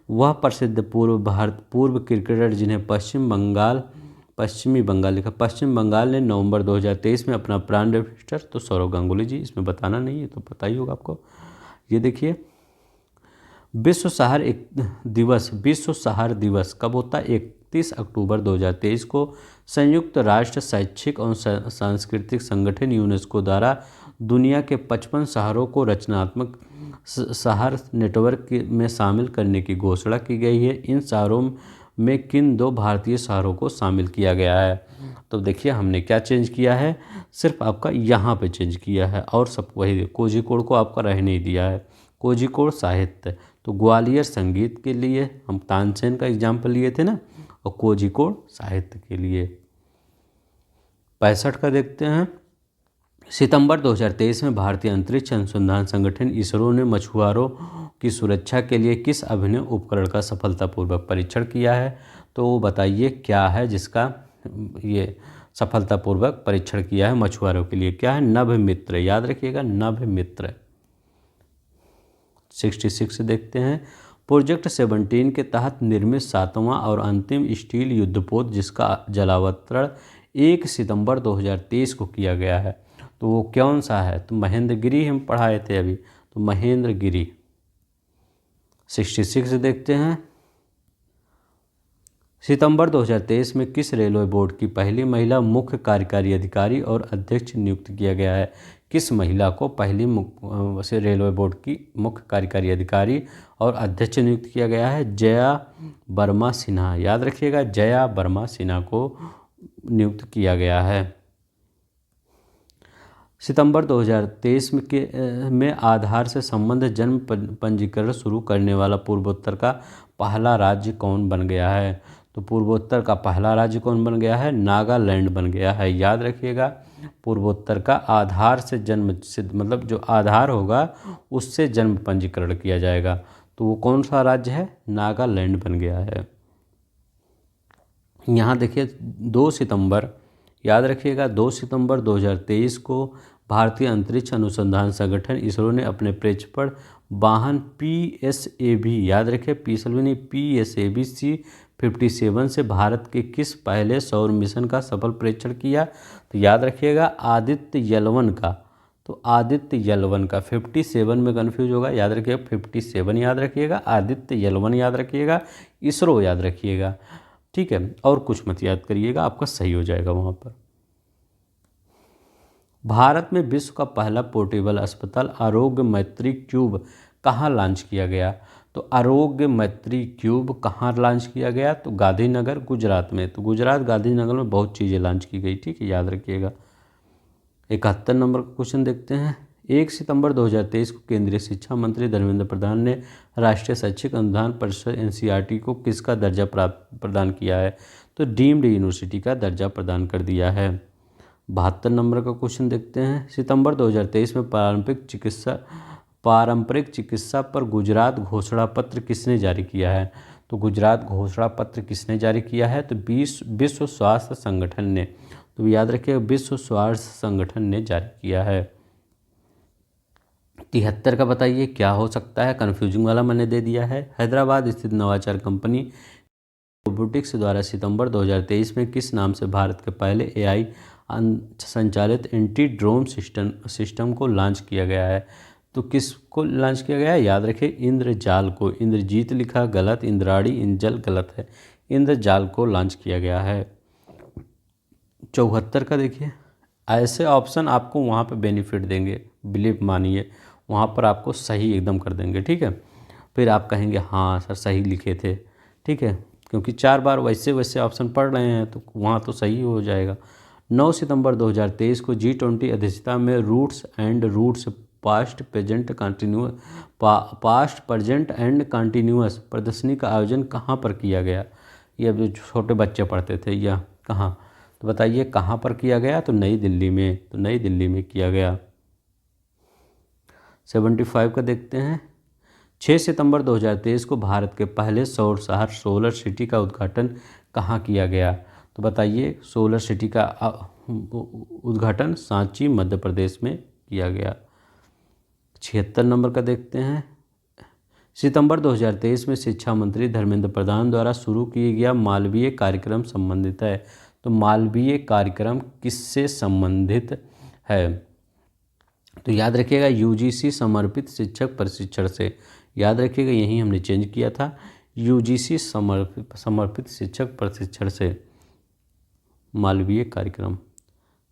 वह प्रसिद्ध पूर्व क्रिकेटर जिन्हें पश्चिमी बंगाल लिखा, पश्चिम बंगाल ने नवंबर 2023 में अपना प्राइम मिनिस्टर, तो सौरव गांगुली जी, इसमें बताना नहीं है तो पता ही होगा आपको। ये देखिए, विश्व शहर दिवस कब होता है? 31 अक्टूबर 2023 को संयुक्त राष्ट्र शैक्षिक और सांस्कृतिक संगठन यूनेस्को द्वारा दुनिया के 55 शहरों को रचनात्मक शहर नेटवर्क में शामिल करने की घोषणा की गई है। इन शहरों में किन 2 भारतीय शहरों को शामिल किया गया है? तो देखिए हमने क्या चेंज किया है, सिर्फ आपका यहाँ पे चेंज किया है और सब वही, कोझिकोड को आपका रहने ही दिया है। कोझिकोड साहित्य, तो ग्वालियर संगीत के लिए हम तानसेन का एग्जाम्पल लिए थे ना, और कोझिकोड साहित्य के लिए। 65 का देखते हैं, सितंबर 2023 में भारतीय अंतरिक्ष अनुसंधान संगठन इसरो ने मछुआरों की सुरक्षा के लिए किस अभिनव उपकरण का सफलतापूर्वक परीक्षण किया है? तो बताइए क्या है जिसका ये सफलतापूर्वक परीक्षण किया है मछुआरों के लिए? क्या है? नभमित्र, याद रखिएगा, नभमित्र। 66 देखते हैं, प्रोजेक्ट 17 के तहत निर्मित 7वां और अंतिम स्टील युद्धपोत जिसका जलावतरण 1 सितंबर 2023 को किया गया है, तो वो कौन सा है? तो महेंद्रगिरी हम पढ़ाए थे अभी, तो महेंद्रगिरी। 66 देखते हैं, सितंबर 2023 में किस रेलवे बोर्ड की पहली महिला मुख्य कार्यकारी अधिकारी और अध्यक्ष नियुक्त किया गया है? किस महिला को पहली से रेलवे बोर्ड की मुख्य कार्यकारी अधिकारी और अध्यक्ष नियुक्त किया गया है? जया वर्मा सिन्हा, याद रखिएगा, जया वर्मा सिन्हा को नियुक्त किया गया है। सितंबर 2023 में आधार से संबंध जन्म पंजीकरण शुरू करने वाला पूर्वोत्तर का पहला राज्य कौन बन गया है? तो पूर्वोत्तर का पहला राज्य कौन बन गया है? नागालैंड बन गया है, याद रखिएगा। पूर्वोत्तर का आधार से जन्म सिद्ध, मतलब जो आधार होगा उससे जन्म पंजीकरण किया जाएगा, तो वो कौन सा राज्य है? नागालैंड बन गया है। यहाँ देखिए 2 सितंबर, याद रखिएगा, 2 सितंबर 2023 को भारतीय अंतरिक्ष अनुसंधान संगठन इसरो ने अपने प्रक्षेपण वाहन PSAV, याद रखिए PSAV C-57 से भारत के किस पहले सौर मिशन का सफल परीक्षण किया? तो याद रखिएगा आदित्य L1 का, तो आदित्य L1 का, 57 में कन्फ्यूज होगा, याद रखिएगा 57 याद रखिएगा, आदित्य L1 याद रखिएगा, इसरो याद रखिएगा, ठीक है, और कुछ मत याद करिएगा, आपका सही हो जाएगा वहाँ पर। भारत में विश्व का पहला पोर्टेबल अस्पताल आरोग्य मैत्री क्यूब कहाँ लॉन्च किया गया? तो आरोग्य मैत्री क्यूब कहाँ लॉन्च किया गया? तो गांधीनगर, गुजरात में। तो गुजरात गांधीनगर में बहुत चीज़ें लॉन्च की गई, ठीक है, याद रखिएगा। 71 नंबर का क्वेश्चन देखते हैं, 1 सितंबर 2023 को केंद्रीय शिक्षा मंत्री धर्मेंद्र प्रधान ने राष्ट्रीय शैक्षिक अनुदान परिषद एनसीईआरटी को किसका दर्जा प्रदान किया है? तो डीम्ड यूनिवर्सिटी का दर्जा प्रदान कर दिया है। 72 नंबर का क्वेश्चन देखते हैं। सितंबर 2023 में पारंपरिक चिकित्सा पर गुजरात घोषणा पत्र किसने जारी किया है? तो गुजरात घोषणा पत्र किसने जारी किया है? तो विश्व स्वास्थ्य संगठन ने। तो याद रखिए, विश्व स्वास्थ्य संगठन ने जारी किया है। 73 का बताइए क्या हो सकता है? कन्फ्यूजिंग वाला मैंने दे दिया है। हैदराबाद स्थित नवाचार कंपनी रोबोटिक्स द्वारा सितंबर 2023 में किस नाम से भारत के पहले एआई संचालित एंटी ड्रोन सिस्टम को लॉन्च किया गया है? तो किसको लॉन्च किया गया है? याद रखिए, इंद्रजाल को। इंद्रजीत लिखा गलत, इंद्राणी इंजल गलत है, इंद्रजाल को लॉन्च किया गया है। 74 का देखिए, ऐसे ऑप्शन आपको वहाँ पे बेनिफिट देंगे, बिलीव मानिए, वहाँ पर आपको सही एकदम कर देंगे, ठीक है। फिर आप कहेंगे हाँ सर सही लिखे थे, ठीक है, क्योंकि 4 बार वैसे ऑप्शन पढ़ रहे हैं तो वहाँ तो सही हो जाएगा। 9 सितंबर 2023 को G20 अध्यक्षता में roots past present and continuous प्रदर्शनी का आयोजन कहाँ पर किया गया? ये अब जो छोटे बच्चे पढ़ते थे, यह कहाँ? तो बताइए कहाँ पर किया गया? तो नई दिल्ली में। तो नई दिल्ली में किया गया। 75 का देखते हैं। 6 सितंबर 2023 को भारत के पहले सौर शहर सोलर सिटी का उद्घाटन कहाँ किया गया? तो बताइए, सोलर सिटी का उद्घाटन सांची मध्य प्रदेश में किया गया। 76 नंबर का देखते हैं। सितंबर 2023 में शिक्षा मंत्री धर्मेंद्र प्रधान द्वारा शुरू किया गया मालवीय कार्यक्रम संबंधित है। तो मालवीय कार्यक्रम किससे संबंधित है? तो याद रखिएगा, यूजीसी समर्पित शिक्षक प्रशिक्षण से। याद रखिएगा, यही हमने चेंज किया था, यूजीसी समर्पित शिक्षक प्रशिक्षण से मालवीय कार्यक्रम।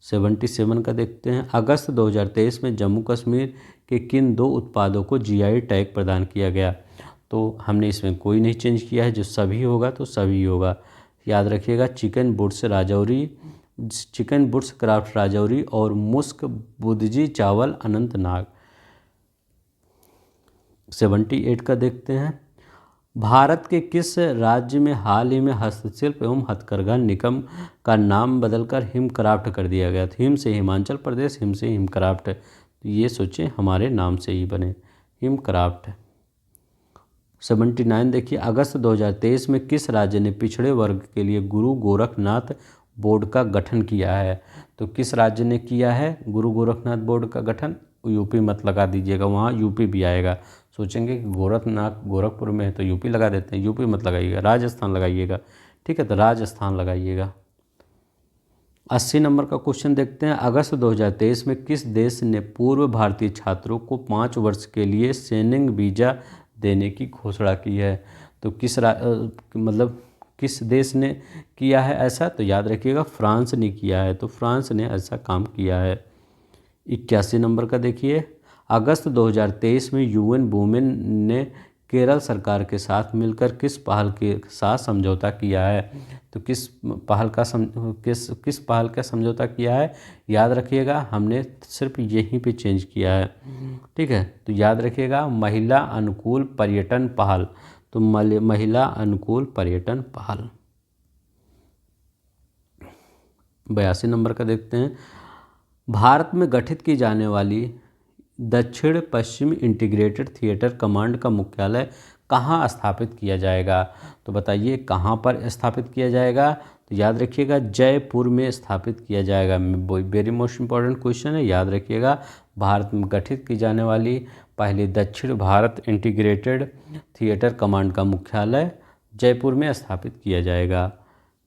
77 का देखते हैं। अगस्त 2023 में जम्मू कश्मीर के किन 2 उत्पादों को जीआई टैग प्रदान किया गया? तो हमने इसमें कोई नहीं चेंज किया है, जो सभी होगा तो सभी होगा। याद रखिएगा, चिकन बुट्स क्राफ्ट राजौरी और मुस्क बुदजी चावल अनंतनाग। 78 का देखते हैं। भारत के किस राज्य में हाल ही में हस्तशिल्प एवं हथकरघा निगम का नाम बदलकर हिमक्राफ्ट कर दिया गया? तो हिम से हिमाचल प्रदेश, हिम से हिमक्राफ्ट। तो ये सोचें हमारे नाम से ही बने, हिमक्राफ्ट। 79 देखिए, अगस्त 2023 में किस राज्य ने पिछड़े वर्ग के लिए गुरु गोरखनाथ बोर्ड का गठन किया है? तो किस राज्य ने किया है गुरु गोरखनाथ बोर्ड का गठन? यूपी मत लगा दीजिएगा, वहाँ यूपी भी आएगा। सोचेंगे कि गोरखनाथ गोरखपुर में है तो यूपी लगा देते हैं, यूपी मत लगाइएगा, राजस्थान लगाइएगा, ठीक है, तो राजस्थान लगाइएगा। 80 नंबर का क्वेश्चन देखते हैं। अगस्त 2023 में किस देश ने पूर्व भारतीय छात्रों को 5 वर्ष के लिए शेंगेन वीज़ा देने की घोषणा की है? तो किस देश ने किया है ऐसा? तो याद रखिएगा, फ्रांस ने किया है। तो फ्रांस ने ऐसा काम किया है। 81 नंबर का देखिए, अगस्त 2023 में यूएन वुमेन ने केरल सरकार के साथ मिलकर किस पहल के साथ समझौता किया है? तो किस पहल का समझौता किया है? याद रखिएगा, हमने सिर्फ यहीं पे चेंज किया है, ठीक है। तो याद रखिएगा, महिला अनुकूल पर्यटन पहल। तो महिला अनुकूल पर्यटन पहल। 82 नंबर का देखते हैं। भारत में गठित की जाने वाली दक्षिण पश्चिम इंटीग्रेटेड थिएटर कमांड का मुख्यालय कहाँ स्थापित किया जाएगा? तो बताइए कहाँ पर स्थापित किया जाएगा? तो याद रखिएगा, जयपुर में स्थापित किया जाएगा। वेरी मोस्ट इंपॉर्टेंट क्वेश्चन है, याद रखिएगा। भारत में गठित की जाने वाली पहली दक्षिण भारत इंटीग्रेटेड थिएटर कमांड का मुख्यालय जयपुर में स्थापित किया जाएगा।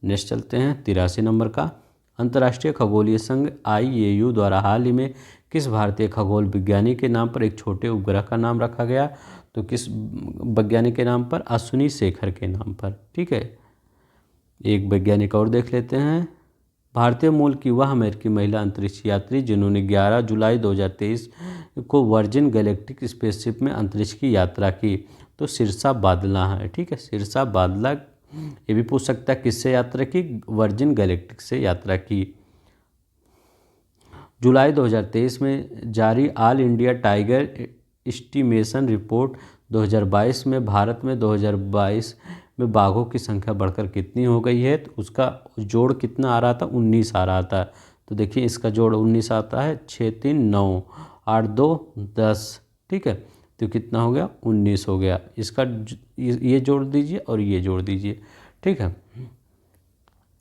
नेक्स्ट चलते हैं 83 नंबर का। अंतर्राष्ट्रीय खगोलीय संघ IAU द्वारा हाल ही में किस भारतीय खगोल विज्ञानी के नाम पर एक छोटे उपग्रह का नाम रखा गया? तो किस वैज्ञानिक के नाम पर? अश्विनी शेखर के नाम पर, ठीक है। एक वैज्ञानिक और देख लेते हैं। भारतीय मूल की वह अमेरिकी महिला अंतरिक्ष यात्री जिन्होंने 11 जुलाई 2023 को वर्जिन गैलेक्टिक स्पेसशिप में अंतरिक्ष की यात्रा की। तो शीर्षा बादला है, ठीक है, शीर्षा बादला। ये भी पूछ सकता है किससे यात्रा की? वर्जिन गैलेक्टिक से यात्रा की। जुलाई 2023 में जारी all India tiger estimation report 2022 में भारत में 2022 में बाघों की संख्या बढ़कर कितनी हो गई है, तो उसका जोड़ कितना आ रहा था, 19 आ रहा था। तो देखिए इसका जोड़ 19 आता है, 6 3 9 8 2 10, ठीक है, तो कितना हो गया, 19 हो गया। इसका ये जोड़ दीजिए और ये जोड़ दीजिए, ठीक है,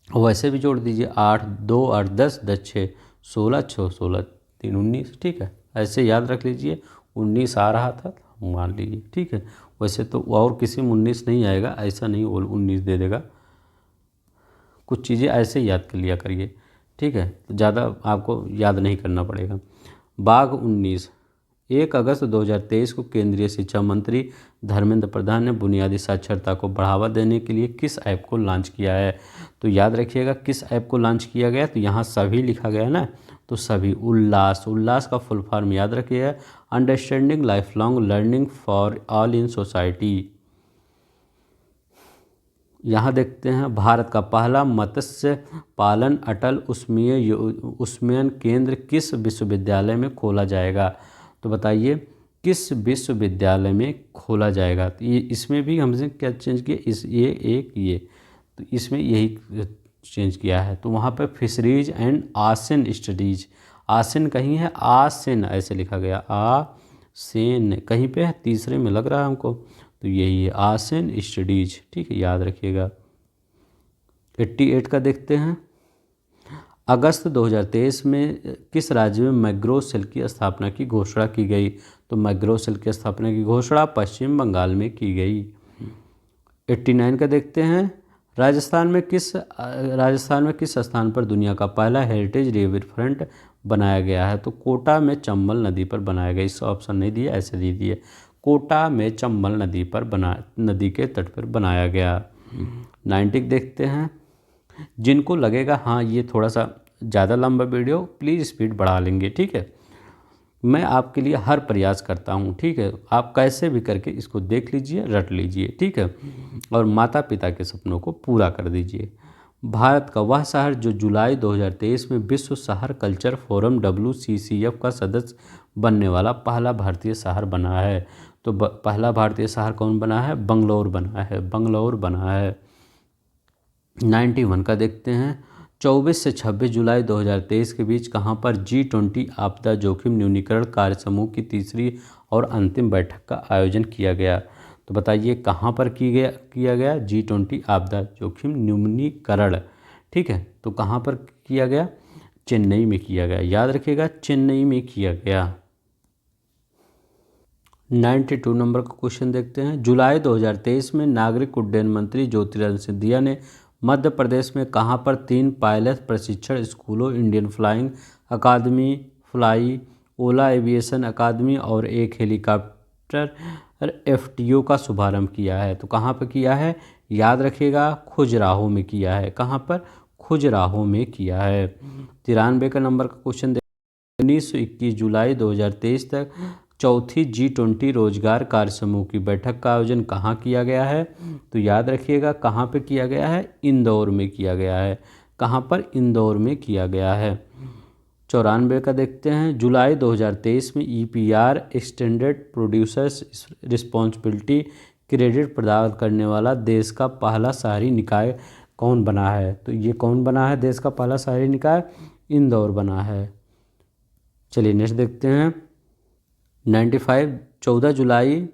वैसे भी जोड़ दीजिए, 8 2 8 10 10 6 16 6 16 3 19, ठीक है, ऐसे याद रख लीजिए। 19 आ रहा था, मान लीजिए, ठीक है। वैसे तो और किसी में 19 नहीं आएगा, ऐसा नहीं वो 19 दे देगा। कुछ चीज़ें ऐसे याद कर लिया करिए, ठीक है, तो ज़्यादा आपको याद नहीं करना पड़ेगा। बाघ 19। 1 अगस्त 2023 को केंद्रीय शिक्षा मंत्री धर्मेंद्र प्रधान ने बुनियादी साक्षरता को बढ़ावा देने के लिए किस ऐप को लॉन्च किया है, तो याद रखिएगा किस ऐप को लॉन्च किया गया, तो यहाँ सभी लिखा गया ना, तो सभी। उल्लास का फुल फॉर्म याद रखिएगा, understanding life long learning for all in society. यहाँ देखते हैं, भारत का पहला मत्स्य पालन अटल उस्मियन केंद्र किस विश्वविद्यालय में खोला जाएगा, तो बताइए किस विश्वविद्यालय में खोला जाएगा। तो ये इसमें भी हमसे क्या चेंज किया, ये तो इसमें यही चेंज किया है। तो वहाँ पर फिशरीज एंड आसिन स्टडीज, आसिन कहीं है, आसिन ऐसे लिखा गया, आसिन कहीं पे है, तीसरे में लग रहा है हमको, तो यही है आसिन स्टडीज, ठीक है, याद रखिएगा। 88 का देखते हैं, अगस्त 2023 में किस राज्य में मैग्रो सेल की स्थापना की घोषणा की गई, तो मैग्रो सेल की स्थापना की घोषणा पश्चिम बंगाल में की गई। 89 का देखते हैं, राजस्थान में किस स्थान पर दुनिया का पहला हेरिटेज रिवर फ्रंट बनाया गया है, तो कोटा में चंबल नदी पर बनाया गया। इसका ऑप्शन नहीं दिया, ऐसे दे दिए, कोटा में चंबल नदी के तट पर बनाया गया। 90 देखते हैं, जिनको लगेगा हाँ ये थोड़ा सा ज़्यादा लंबा वीडियो, प्लीज़ स्पीड बढ़ा लेंगे, ठीक है, मैं आपके लिए हर प्रयास करता हूँ, ठीक है, आप कैसे भी करके इसको देख लीजिए, रट लीजिए, ठीक है, और माता पिता के सपनों को पूरा कर दीजिए। भारत का वह शहर जो जुलाई 2023 में विश्व शहर कल्चर फोरम WCCF का सदस्य बनने वाला पहला भारतीय शहर बना है, तो पहला भारतीय शहर कौन बना है, बंगलौर बना है। 91 का देखते हैं, 24 से 26 जुलाई 2023 के बीच कहां पर G20 आपदा जोखिम न्यूनीकरण कार्य समूह की तीसरी और अंतिम बैठक का आयोजन किया गया, तो बताइए कहां पर किया गया G20 आपदा जोखिम न्यूनीकरण, ठीक है, तो कहां पर किया गया, चेन्नई में किया गया, याद रखिएगा चेन्नई में किया गया। 92 नंबर का क्वेश्चन देखते हैं, जुलाई 2023 में नागरिक उड्डयन मंत्री ज्योतिरादित्य सिंधिया ने मध्य प्रदेश में कहां पर 3 पायलट प्रशिक्षण स्कूलों, इंडियन फ्लाइंग अकादमी, फ्लाई, ओला एविएशन अकादमी और एक हेलीकॉप्टर FTO का शुभारंभ किया है, तो कहां पर किया है, याद रखिएगा खुजराहो में किया है, कहां पर, खुजराहो में किया है। 93 का नंबर का क्वेश्चन 19 से 21 जुलाई 2023 तक चौथी G20 रोजगार कार्य समूह की बैठक का आयोजन कहाँ किया गया है, तो याद रखिएगा कहाँ पे किया गया है, इंदौर में किया गया है, कहाँ पर, इंदौर में किया गया है। 94 का देखते हैं, जुलाई 2023 में EPR extended producers responsibility credit प्रदान करने वाला देश का पहला शहरी निकाय कौन बना है, तो ये कौन बना है देश का पहला शहरी निकाय, इंदौर बना है। चलिए नेक्स्ट देखते हैं, 95 14 जुलाई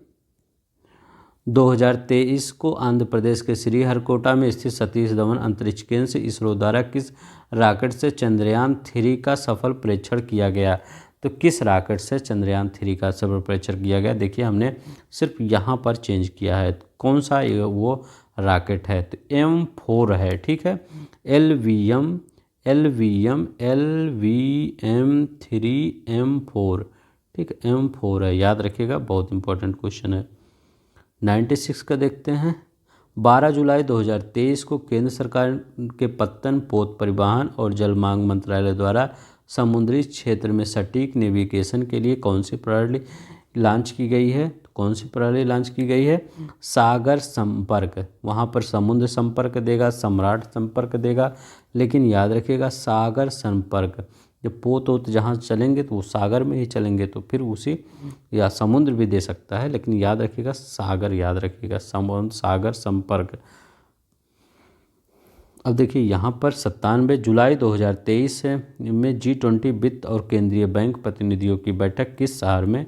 2023 को आंध्र प्रदेश के श्रीहरिकोटा में स्थित सतीश धवन अंतरिक्ष केंद्र से इसरो द्वारा किस रॉकेट से चंद्रयान 3 का सफल परीक्षण किया गया, तो किस रॉकेट से चंद्रयान 3 का सफल परीक्षण किया गया, देखिए हमने सिर्फ यहाँ पर चेंज किया है, कौन सा वो रॉकेट है, तो M4 है, ठीक है, LVM-3M4, ठीक है, M4 है, याद रखिएगा, बहुत इंपॉर्टेंट क्वेश्चन है। 96 का देखते हैं, 12 जुलाई 2023 को केंद्र सरकार के पत्तन पोत परिवहन और जलमार्ग मंत्रालय द्वारा समुद्री क्षेत्र में सटीक नेविगेशन के लिए कौन सी प्रणाली लॉन्च की गई है, कौन सी प्रणाली लॉन्च की गई है, सागर संपर्क, वहाँ पर समुद्र संपर्क देगा, सम्राट संपर्क देगा, लेकिन याद रखिएगा सागर संपर्क, जब पोत वोत जहाँ चलेंगे तो वो सागर में ही चलेंगे, तो फिर उसी, या समुद्र भी दे सकता है, लेकिन याद रखिएगा सागर याद रखिएगा, समुद्र सागर संपर्क। अब देखिए यहाँ पर 97 जुलाई 2023 में G20 वित्त और केंद्रीय बैंक प्रतिनिधियों की बैठक किस शहर में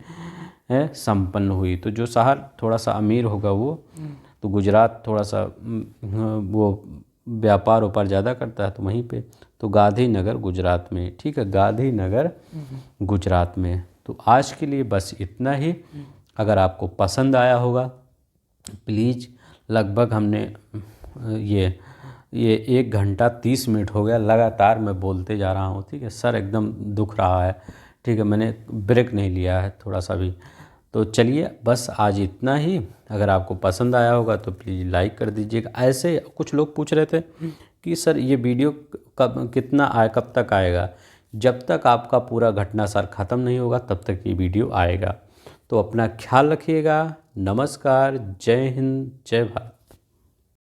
संपन्न हुई। तो जो शहर थोड़ा सा अमीर होगा वो, तो गुजरात थोड़ा सा वो व्यापार व्यापार ज़्यादा करता है तो वहीं पे, तो गांधीनगर गुजरात में। ठीक है, गांधीनगर गुजरात में। तो आज के लिए बस इतना ही। अगर आपको पसंद आया होगा प्लीज़, लगभग हमने ये 1 घंटा 30 मिनट हो गया लगातार मैं बोलते जा रहा हूँ। ठीक है, सर एकदम दुख रहा है। ठीक है, मैंने ब्रेक नहीं लिया है थोड़ा सा भी। तो चलिए बस आज इतना ही। अगर आपको पसंद आया होगा तो प्लीज़ लाइक कर दीजिएगा। ऐसे कुछ लोग पूछ रहे थे कि सर ये वीडियो कब तक आएगा। जब तक आपका पूरा घटनासार ख़त्म नहीं होगा तब तक ये वीडियो आएगा। तो अपना ख्याल रखिएगा। नमस्कार, जय हिंद, जय भारत।